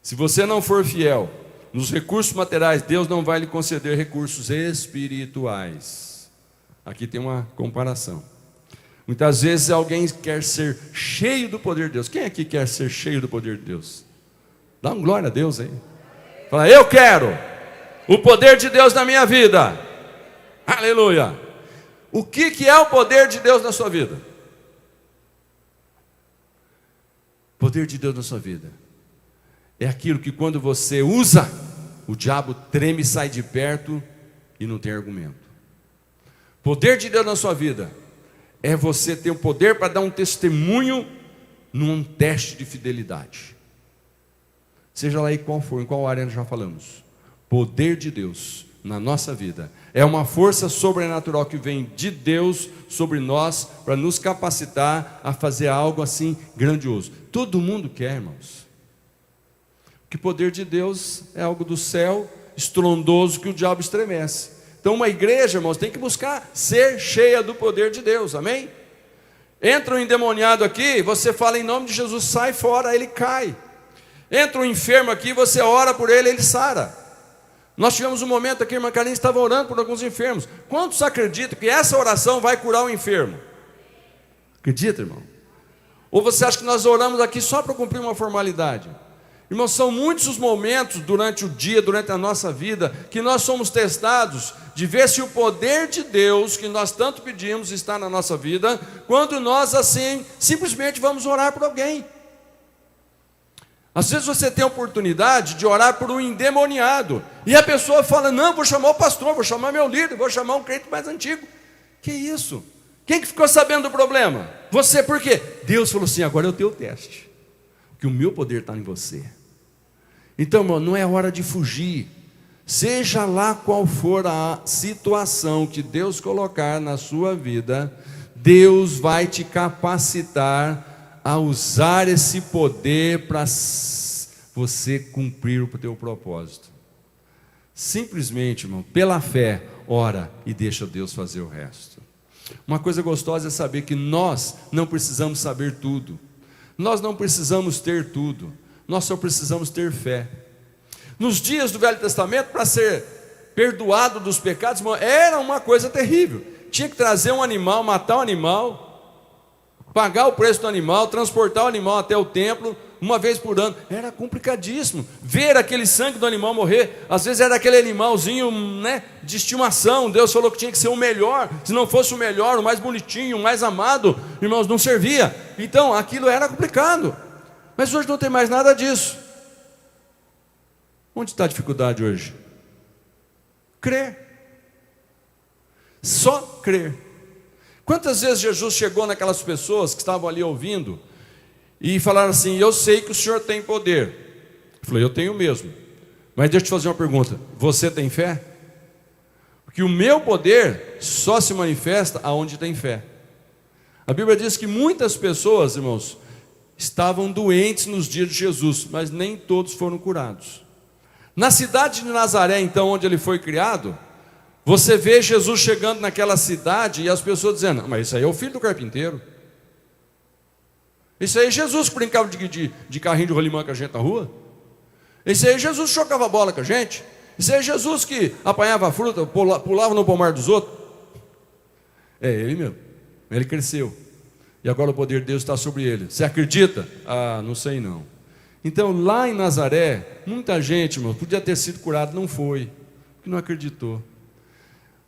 Se você não for fiel nos recursos materiais, Deus não vai lhe conceder recursos espirituais. Aqui tem uma comparação. Muitas vezes alguém quer ser cheio do poder de Deus. Quem aqui quer ser cheio do poder de Deus? Dá um glória a Deus aí. Fala: eu quero o poder de Deus na minha vida. Aleluia. O que é o poder de Deus na sua vida? O poder de Deus na sua vida é aquilo que quando você usa, o diabo treme e sai de perto e não tem argumento. O poder de Deus na sua vida é você ter o poder para dar um testemunho num teste de fidelidade. Seja lá aí qual for, em qual área nós já falamos. Poder de Deus na nossa vida é uma força sobrenatural que vem de Deus sobre nós para nos capacitar a fazer algo assim grandioso. Todo mundo quer, irmãos. Porque o poder de Deus é algo do céu, estrondoso, que o diabo estremece. Então uma igreja, irmãos, tem que buscar ser cheia do poder de Deus, amém? Entra um endemoniado aqui, você fala em nome de Jesus, sai fora, ele cai. Entra um enfermo aqui, você ora por ele, ele sara. Nós tivemos um momento aqui, a irmã Karine estava orando por alguns enfermos. Quantos acreditam que essa oração vai curar o enfermo? Acredita, irmão? Ou você acha que nós oramos aqui só para cumprir uma formalidade? Irmãos, são muitos os momentos durante o dia, durante a nossa vida, que nós somos testados de ver se o poder de Deus, que nós tanto pedimos, está na nossa vida, quando nós assim, simplesmente vamos orar por alguém. Às vezes você tem a oportunidade de orar por um endemoniado, e a pessoa fala: não, vou chamar o pastor, vou chamar meu líder, vou chamar um crente mais antigo. Que isso? Quem que ficou sabendo do problema? Você, por quê? Deus falou assim: agora é o teu teste, que o meu poder está em você. Então, irmão, não é hora de fugir. Seja lá qual for a situação que Deus colocar na sua vida, Deus vai te capacitar a usar esse poder para você cumprir o teu propósito. Simplesmente, irmão, pela fé, ora e deixa Deus fazer o resto. Uma coisa gostosa é saber que nós não precisamos saber tudo. Nós não precisamos ter tudo. Nós só precisamos ter fé. Nos dias do Velho Testamento, para ser perdoado dos pecados, irmão, era uma coisa terrível. Tinha que trazer um animal, matar um animal, pagar o preço do animal, transportar o animal até o templo, uma vez por ano. Era complicadíssimo. Ver aquele sangue do animal morrer, às vezes era aquele animalzinho, né, de estimação. Deus falou que tinha que ser o melhor. Se não fosse o melhor, o mais bonitinho, o mais amado, irmãos, não servia. Então aquilo era complicado. Mas hoje não tem mais nada disso. Onde está a dificuldade hoje? Crer. Só crer. Quantas vezes Jesus chegou naquelas pessoas que estavam ali ouvindo e falaram assim: eu sei que o Senhor tem poder. Eu falei: eu tenho mesmo. Mas deixa eu te fazer uma pergunta: você tem fé? Porque o meu poder só se manifesta aonde tem fé. A Bíblia diz que muitas pessoas, irmãos, estavam doentes nos dias de Jesus, mas nem todos foram curados. Na cidade de Nazaré, então, onde ele foi criado, você vê Jesus chegando naquela cidade e as pessoas dizendo: mas isso aí é o filho do carpinteiro. Isso aí é Jesus que brincava de carrinho de rolimã com a gente na rua. Isso aí é Jesus que jogava bola com a gente. Isso aí é Jesus que apanhava a fruta, pulava no pomar dos outros. É ele mesmo. Ele cresceu. E agora o poder de Deus está sobre ele. Você acredita? Ah, não sei não. Então lá em Nazaré, muita gente, irmão, podia ter sido curado, não foi, porque não acreditou.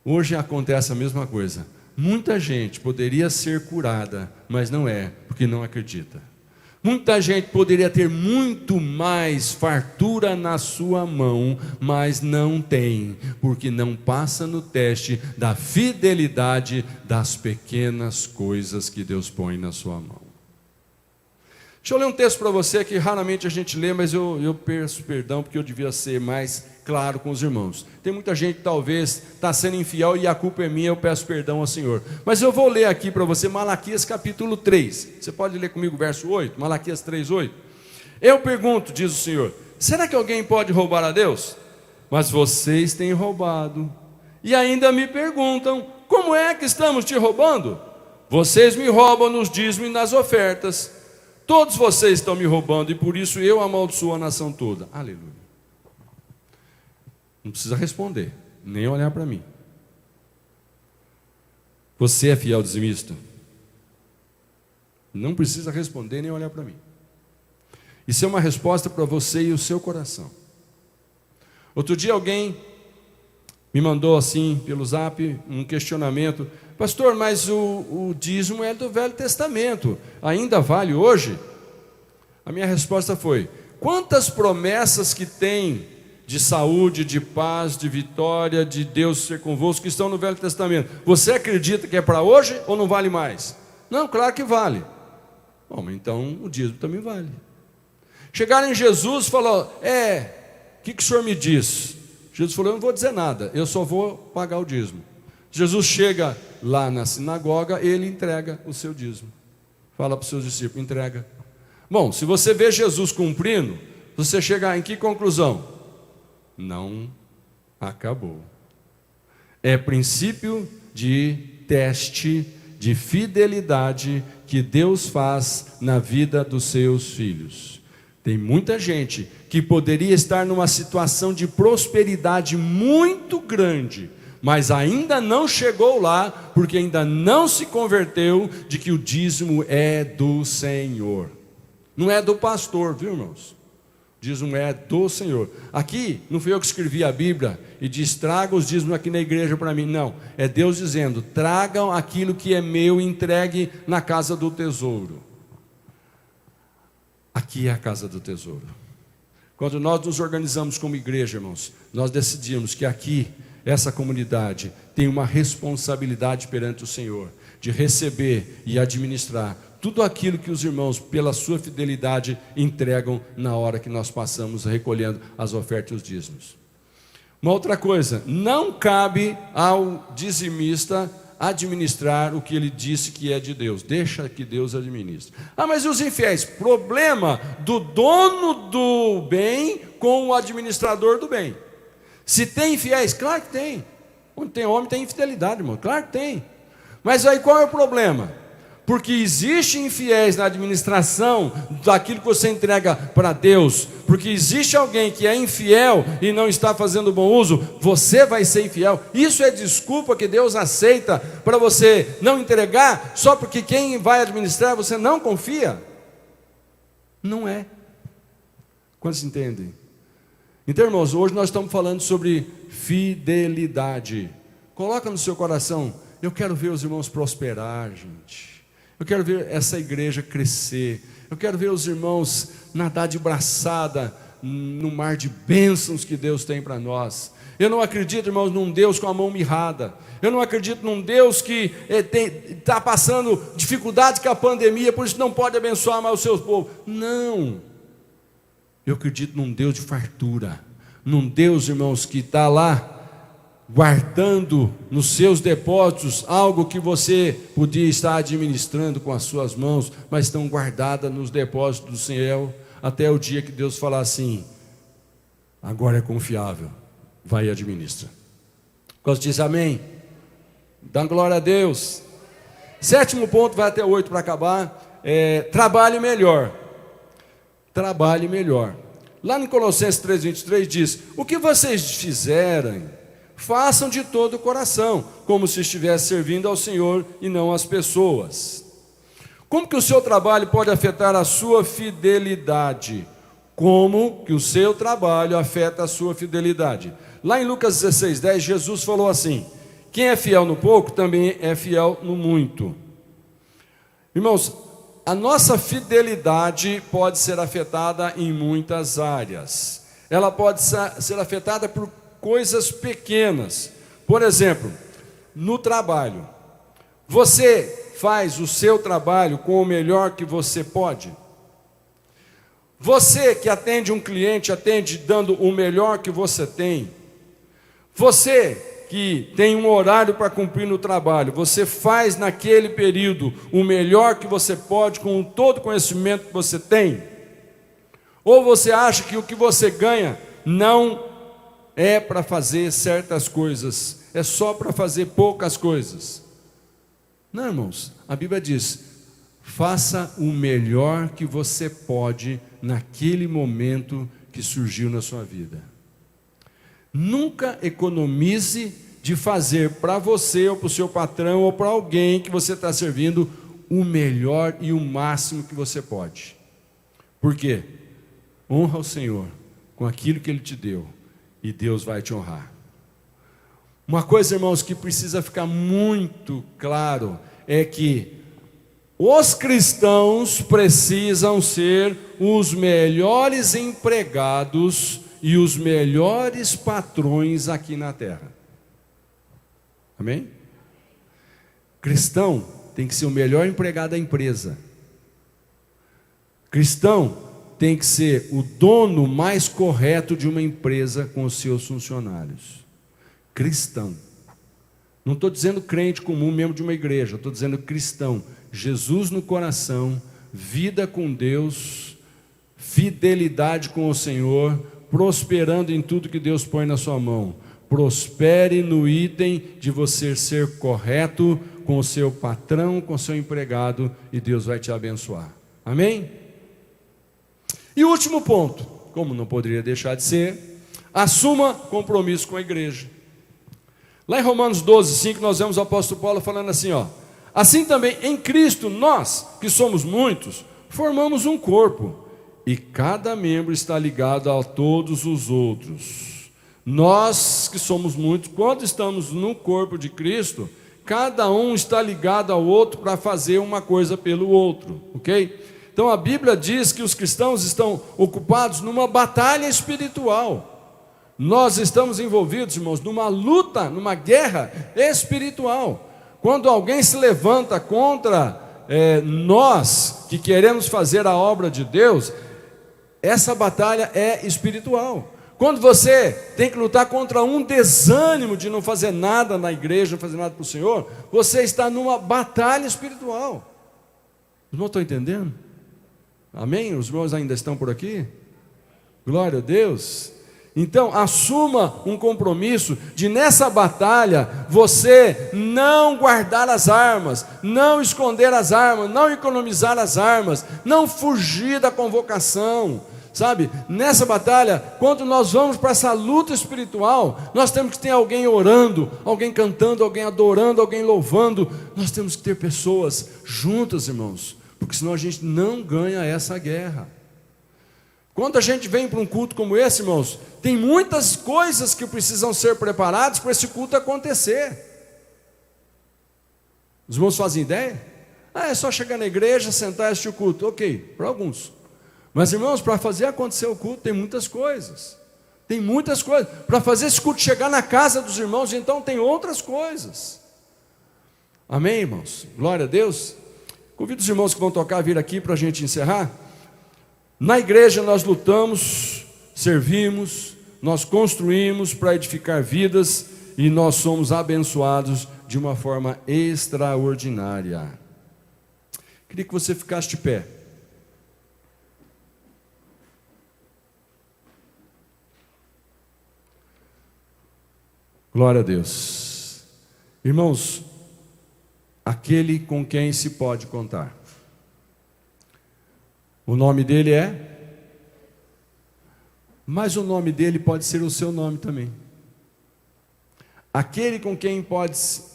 Hoje acontece a mesma coisa. Muita gente poderia ser curada, mas não é, porque não acredita. Muita gente poderia ter muito mais fartura na sua mão, mas não tem, porque não passa no teste da fidelidade das pequenas coisas que Deus põe na sua mão. Deixa eu ler um texto para você que raramente a gente lê, mas eu peço perdão porque eu devia ser mais claro com os irmãos. Tem muita gente que talvez está sendo infiel e a culpa é minha, eu peço perdão ao Senhor. Mas eu vou ler aqui para você Malaquias capítulo 3. Você pode ler comigo o verso 8? Malaquias 3, 8. Eu pergunto, diz o Senhor: será que alguém pode roubar a Deus? Mas vocês têm roubado. E ainda me perguntam: como é que estamos te roubando? Vocês me roubam nos dízimos e nas ofertas. Todos vocês estão me roubando e por isso eu amaldiçoo a nação toda. Aleluia. Não precisa responder, nem olhar para mim. Você é fiel dizimista? Não precisa responder, nem olhar para mim. Isso é uma resposta para você e o seu coração. Outro dia alguém me mandou assim pelo zap um questionamento: pastor, mas o dízimo é do Velho Testamento, ainda vale hoje? A minha resposta foi: quantas promessas que tem de saúde, de paz, de vitória, de Deus ser convosco, que estão no Velho Testamento, você acredita que é para hoje ou não vale mais? Não, claro que vale. Bom, então o dízimo também vale. Chegaram em Jesus e falaram: o que o senhor me diz? Jesus falou: eu não vou dizer nada, eu só vou pagar o dízimo. Jesus chega lá na sinagoga, ele entrega o seu dízimo. Fala para os seus discípulos: entrega. Bom, se você vê Jesus cumprindo, você chega em que conclusão? Não acabou. É princípio de teste de fidelidade que Deus faz na vida dos seus filhos. Tem muita gente que poderia estar numa situação de prosperidade muito grande, mas ainda não chegou lá, porque ainda não se converteu de que o dízimo é do Senhor. Não é do pastor, viu, irmãos? O dízimo é do Senhor. Aqui, não fui eu que escrevi a Bíblia e disse: traga os dízimos aqui na igreja para mim. Não, é Deus dizendo: tragam aquilo que é meu e entregue na casa do tesouro. Aqui é a casa do tesouro. Quando nós nos organizamos como igreja, irmãos, nós decidimos que aqui, essa comunidade tem uma responsabilidade perante o Senhor, de receber e administrar tudo aquilo que os irmãos, pela sua fidelidade, entregam na hora que nós passamos recolhendo as ofertas e os dízimos. Uma outra coisa: não cabe ao dizimista administrar o que ele disse que é de Deus. Deixa que Deus administre. Ah, mas e os infiéis? Problema do dono do bem com o administrador do bem. Se tem infiéis, claro que tem. Onde tem homem tem infidelidade, irmão. Claro que tem. Mas aí qual é o problema? Porque existe infiéis na administração daquilo que você entrega para Deus. Porque existe alguém que é infiel e não está fazendo bom uso, você vai ser infiel. Isso é desculpa que Deus aceita para você não entregar, só porque quem vai administrar você não confia? Não é. Quantos entendem? Então, irmãos, hoje nós estamos falando sobre fidelidade. Coloca no seu coração, eu quero ver os irmãos prosperar, gente. Eu quero ver essa igreja crescer. Eu quero ver os irmãos nadar de braçada no mar de bênçãos que Deus tem para nós. Eu não acredito, irmãos, num Deus com a mão mirrada. Eu não acredito num Deus que está passando dificuldades com a pandemia, por isso não pode abençoar mais o seu povo. Não. Eu acredito num Deus de fartura. Num Deus, irmãos, que está lá guardando nos seus depósitos algo que você podia estar administrando com as suas mãos, mas estão guardadas nos depósitos do céu, até o dia que Deus falar assim: agora é confiável, vai e administra. Quando diz amém? Dá glória a Deus. Sétimo ponto, vai até 8 para acabar, trabalhe melhor. Trabalhe melhor. Lá em Colossenses 3:23 diz: o que vocês fizerem, façam de todo o coração, como se estivesse servindo ao Senhor e não às pessoas. Como que o seu trabalho pode afetar a sua fidelidade? Como que o seu trabalho afeta a sua fidelidade? Lá em Lucas 16:10, Jesus falou assim: quem é fiel no pouco, também é fiel no muito. Irmãos, a nossa fidelidade pode ser afetada em muitas áreas. Ela pode ser afetada por coisas pequenas. Por exemplo, no trabalho. Você faz o seu trabalho com o melhor que você pode? Você que atende um cliente, atende dando o melhor que você tem? Você que tem um horário para cumprir no trabalho, você faz naquele período o melhor que você pode com todo o conhecimento que você tem? Ou você acha que o que você ganha não é para fazer certas coisas, é só para fazer poucas coisas? Não, irmãos, a Bíblia diz: faça o melhor que você pode naquele momento que surgiu na sua vida. Nunca economize de fazer para você ou para o seu patrão ou para alguém que você está servindo o melhor e o máximo que você pode. Por quê? Honra o Senhor com aquilo que Ele te deu e Deus vai te honrar. Uma coisa, irmãos, que precisa ficar muito claro é que os cristãos precisam ser os melhores empregados e os melhores patrões aqui na terra. Amém? Cristão tem que ser o melhor empregado da empresa. Cristão tem que ser o dono mais correto de uma empresa com os seus funcionários. Cristão. Não estou dizendo crente comum, membro de uma igreja. Estou dizendo cristão. Jesus no coração, vida com Deus, fidelidade com o Senhor, prosperando em tudo que Deus põe na sua mão. Prospere no item de você ser correto com o seu patrão, com o seu empregado, e Deus vai te abençoar. Amém? E o último ponto, como não poderia deixar de ser, assuma compromisso com a igreja. Lá em Romanos 12:5, nós vemos o apóstolo Paulo falando assim, assim também em Cristo, nós, que somos muitos, formamos um corpo, e cada membro está ligado a todos os outros. Nós que somos muitos, quando estamos no corpo de Cristo, cada um está ligado ao outro para fazer uma coisa pelo outro, ok? Então a Bíblia diz que os cristãos estão ocupados numa batalha espiritual. Nós estamos envolvidos, irmãos, numa luta, numa guerra espiritual. Quando alguém se levanta contra nós que queremos fazer a obra de Deus, essa batalha é espiritual. Quando você tem que lutar contra um desânimo de não fazer nada na igreja, não fazer nada para o Senhor, você está numa batalha espiritual. Os irmãos estão entendendo? Amém? Os irmãos ainda estão por aqui? Glória a Deus. Então, assuma um compromisso de nessa batalha, você não guardar as armas, não esconder as armas, não economizar as armas, não fugir da convocação. Sabe, nessa batalha, quando nós vamos para essa luta espiritual, nós temos que ter alguém orando, alguém cantando, alguém adorando, alguém louvando. Nós temos que ter pessoas juntas, irmãos, porque senão a gente não ganha essa guerra. Quando a gente vem para um culto como esse, irmãos, tem muitas coisas que precisam ser preparadas para esse culto acontecer. Os irmãos fazem ideia? É só chegar na igreja, sentar e assistir o culto. Ok, para alguns. Mas, irmãos, para fazer acontecer o culto, tem muitas coisas. Tem muitas coisas. Para fazer esse culto chegar na casa dos irmãos, então tem outras coisas. Amém, irmãos? Glória a Deus. Convido os irmãos que vão tocar a vir aqui para a gente encerrar. Na igreja nós lutamos, servimos, nós construímos para edificar vidas e nós somos abençoados de uma forma extraordinária. Queria que você ficasse de pé. Glória a Deus. Irmãos, aquele com quem se pode contar. O nome dele é, mas o nome dele pode ser o seu nome também. Aquele com quem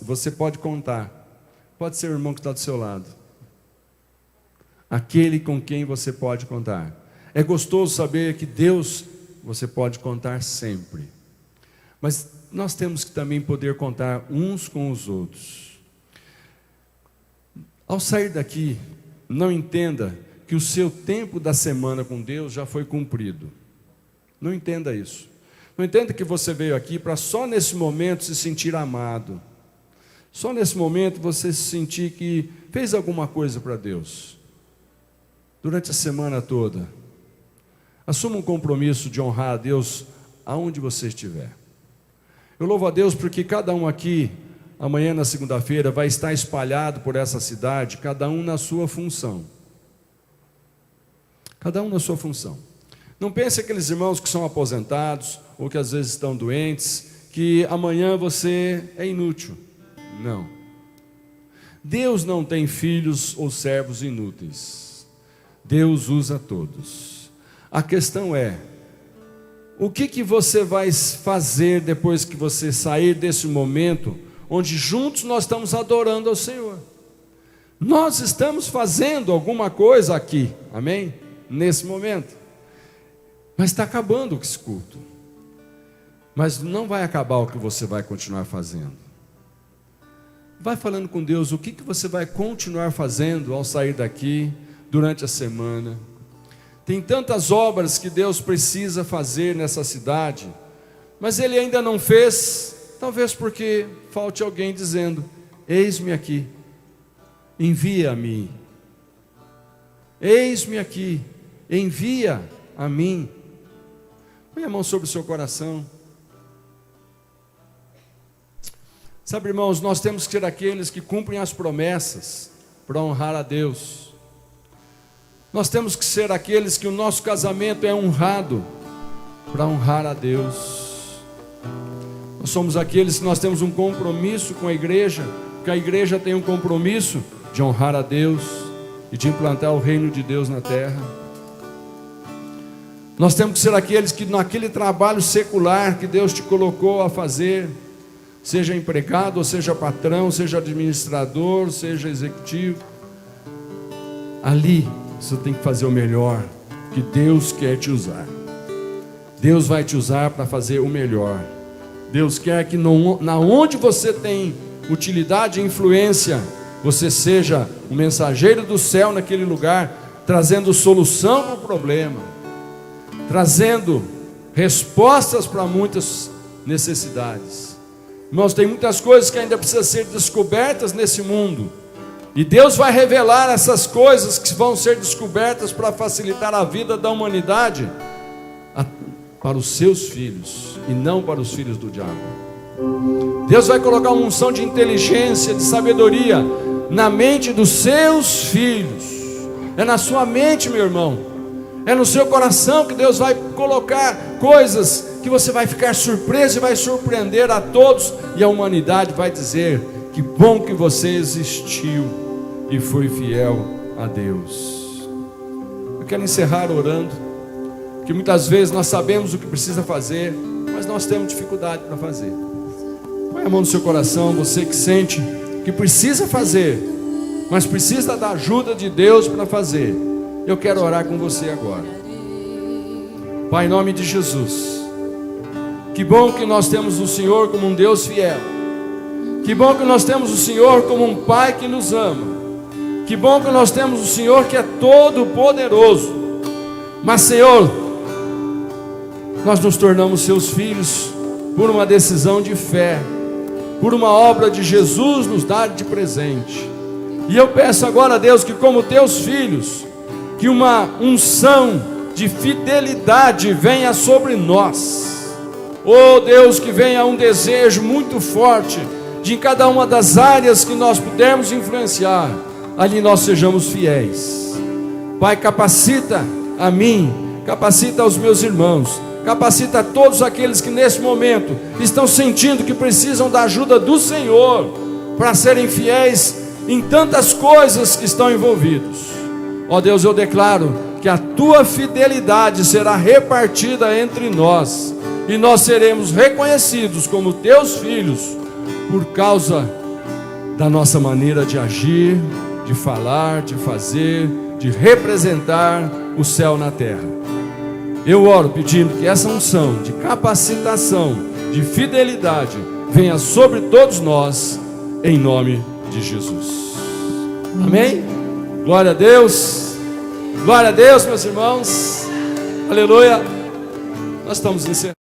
você pode contar, pode ser o irmão que está do seu lado. Aquele com quem você pode contar. É gostoso saber que Deus você pode contar sempre. Mas nós temos que também poder contar uns com os outros. Ao sair daqui, não entenda que o seu tempo da semana com Deus já foi cumprido. Não entenda isso. Não entenda que você veio aqui para só nesse momento se sentir amado. Só nesse momento você se sentir que fez alguma coisa para Deus. Durante a semana toda, assuma um compromisso de honrar a Deus aonde você estiver. Eu louvo a Deus porque cada um aqui, amanhã na segunda-feira, vai estar espalhado por essa cidade, cada um na sua função. Cada um na sua função. Não pense aqueles irmãos que são aposentados, ou que às vezes estão doentes, que amanhã você é inútil. Não. Deus não tem filhos ou servos inúteis. Deus usa todos. A questão é, o que você vai fazer depois que você sair desse momento, onde juntos nós estamos adorando ao Senhor? Nós estamos fazendo alguma coisa aqui, amém? Nesse momento. Mas está acabando esse culto. Mas não vai acabar o que você vai continuar fazendo. Vai falando com Deus o que você vai continuar fazendo ao sair daqui, durante a semana. Tem tantas obras que Deus precisa fazer nessa cidade, mas Ele ainda não fez, talvez porque falte alguém dizendo: eis-me aqui, envia-me. Eis-me aqui, envia a mim. Põe a mão sobre o seu coração. Sabe, irmãos, nós temos que ser aqueles que cumprem as promessas para honrar a Deus. Nós temos que ser aqueles que o nosso casamento é honrado para honrar a Deus. Nós somos aqueles que nós temos um compromisso com a igreja, porque a igreja tem um compromisso de honrar a Deus e de implantar o reino de Deus na terra. Nós temos que ser aqueles que naquele trabalho secular que Deus te colocou a fazer, seja empregado, ou seja patrão, seja administrador, seja executivo, ali você tem que fazer o melhor, que Deus quer te usar. Deus vai te usar para fazer o melhor. Deus quer que na onde você tem utilidade e influência, você seja um mensageiro do céu naquele lugar, trazendo solução para o problema, trazendo respostas para muitas necessidades. Irmãos, tem muitas coisas que ainda precisam ser descobertas nesse mundo, e Deus vai revelar essas coisas que vão ser descobertas para facilitar a vida da humanidade para os seus filhos e não para os filhos do diabo. Deus vai colocar uma unção de inteligência, de sabedoria na mente dos seus filhos. É na sua mente, meu irmão, é no seu coração que Deus vai colocar coisas que você vai ficar surpreso e vai surpreender a todos, e a humanidade vai dizer: que bom que você existiu e foi fiel a Deus. Eu quero encerrar orando, porque muitas vezes nós sabemos o que precisa fazer, mas nós temos dificuldade para fazer. Põe a mão no seu coração, você que sente que precisa fazer, mas precisa da ajuda de Deus para fazer. Eu quero orar com você agora. Pai, em nome de Jesus, que bom que nós temos o Senhor como um Deus fiel. Que bom que nós temos o Senhor como um Pai que nos ama. Que bom que nós temos o Senhor que é todo poderoso. Mas, Senhor, nós nos tornamos seus filhos por uma decisão de fé, por uma obra de Jesus nos dar de presente. E eu peço agora a Deus que, como teus filhos, que uma unção de fidelidade venha sobre nós. Oh Deus, que venha um desejo muito forte de em cada uma das áreas que nós pudermos influenciar, ali nós sejamos fiéis. Pai, capacita a mim, capacita aos meus irmãos, capacita a todos aqueles que nesse momento estão sentindo que precisam da ajuda do Senhor para serem fiéis em tantas coisas que estão envolvidos. Ó Deus, eu declaro que a tua fidelidade será repartida entre nós e nós seremos reconhecidos como teus filhos por causa da nossa maneira de agir, de falar, de fazer, de representar o céu na terra. Eu oro pedindo que essa unção de capacitação, de fidelidade, venha sobre todos nós, em nome de Jesus. Amém? Glória a Deus. Glória a Deus, meus irmãos. Aleluia. Nós estamos encerrando.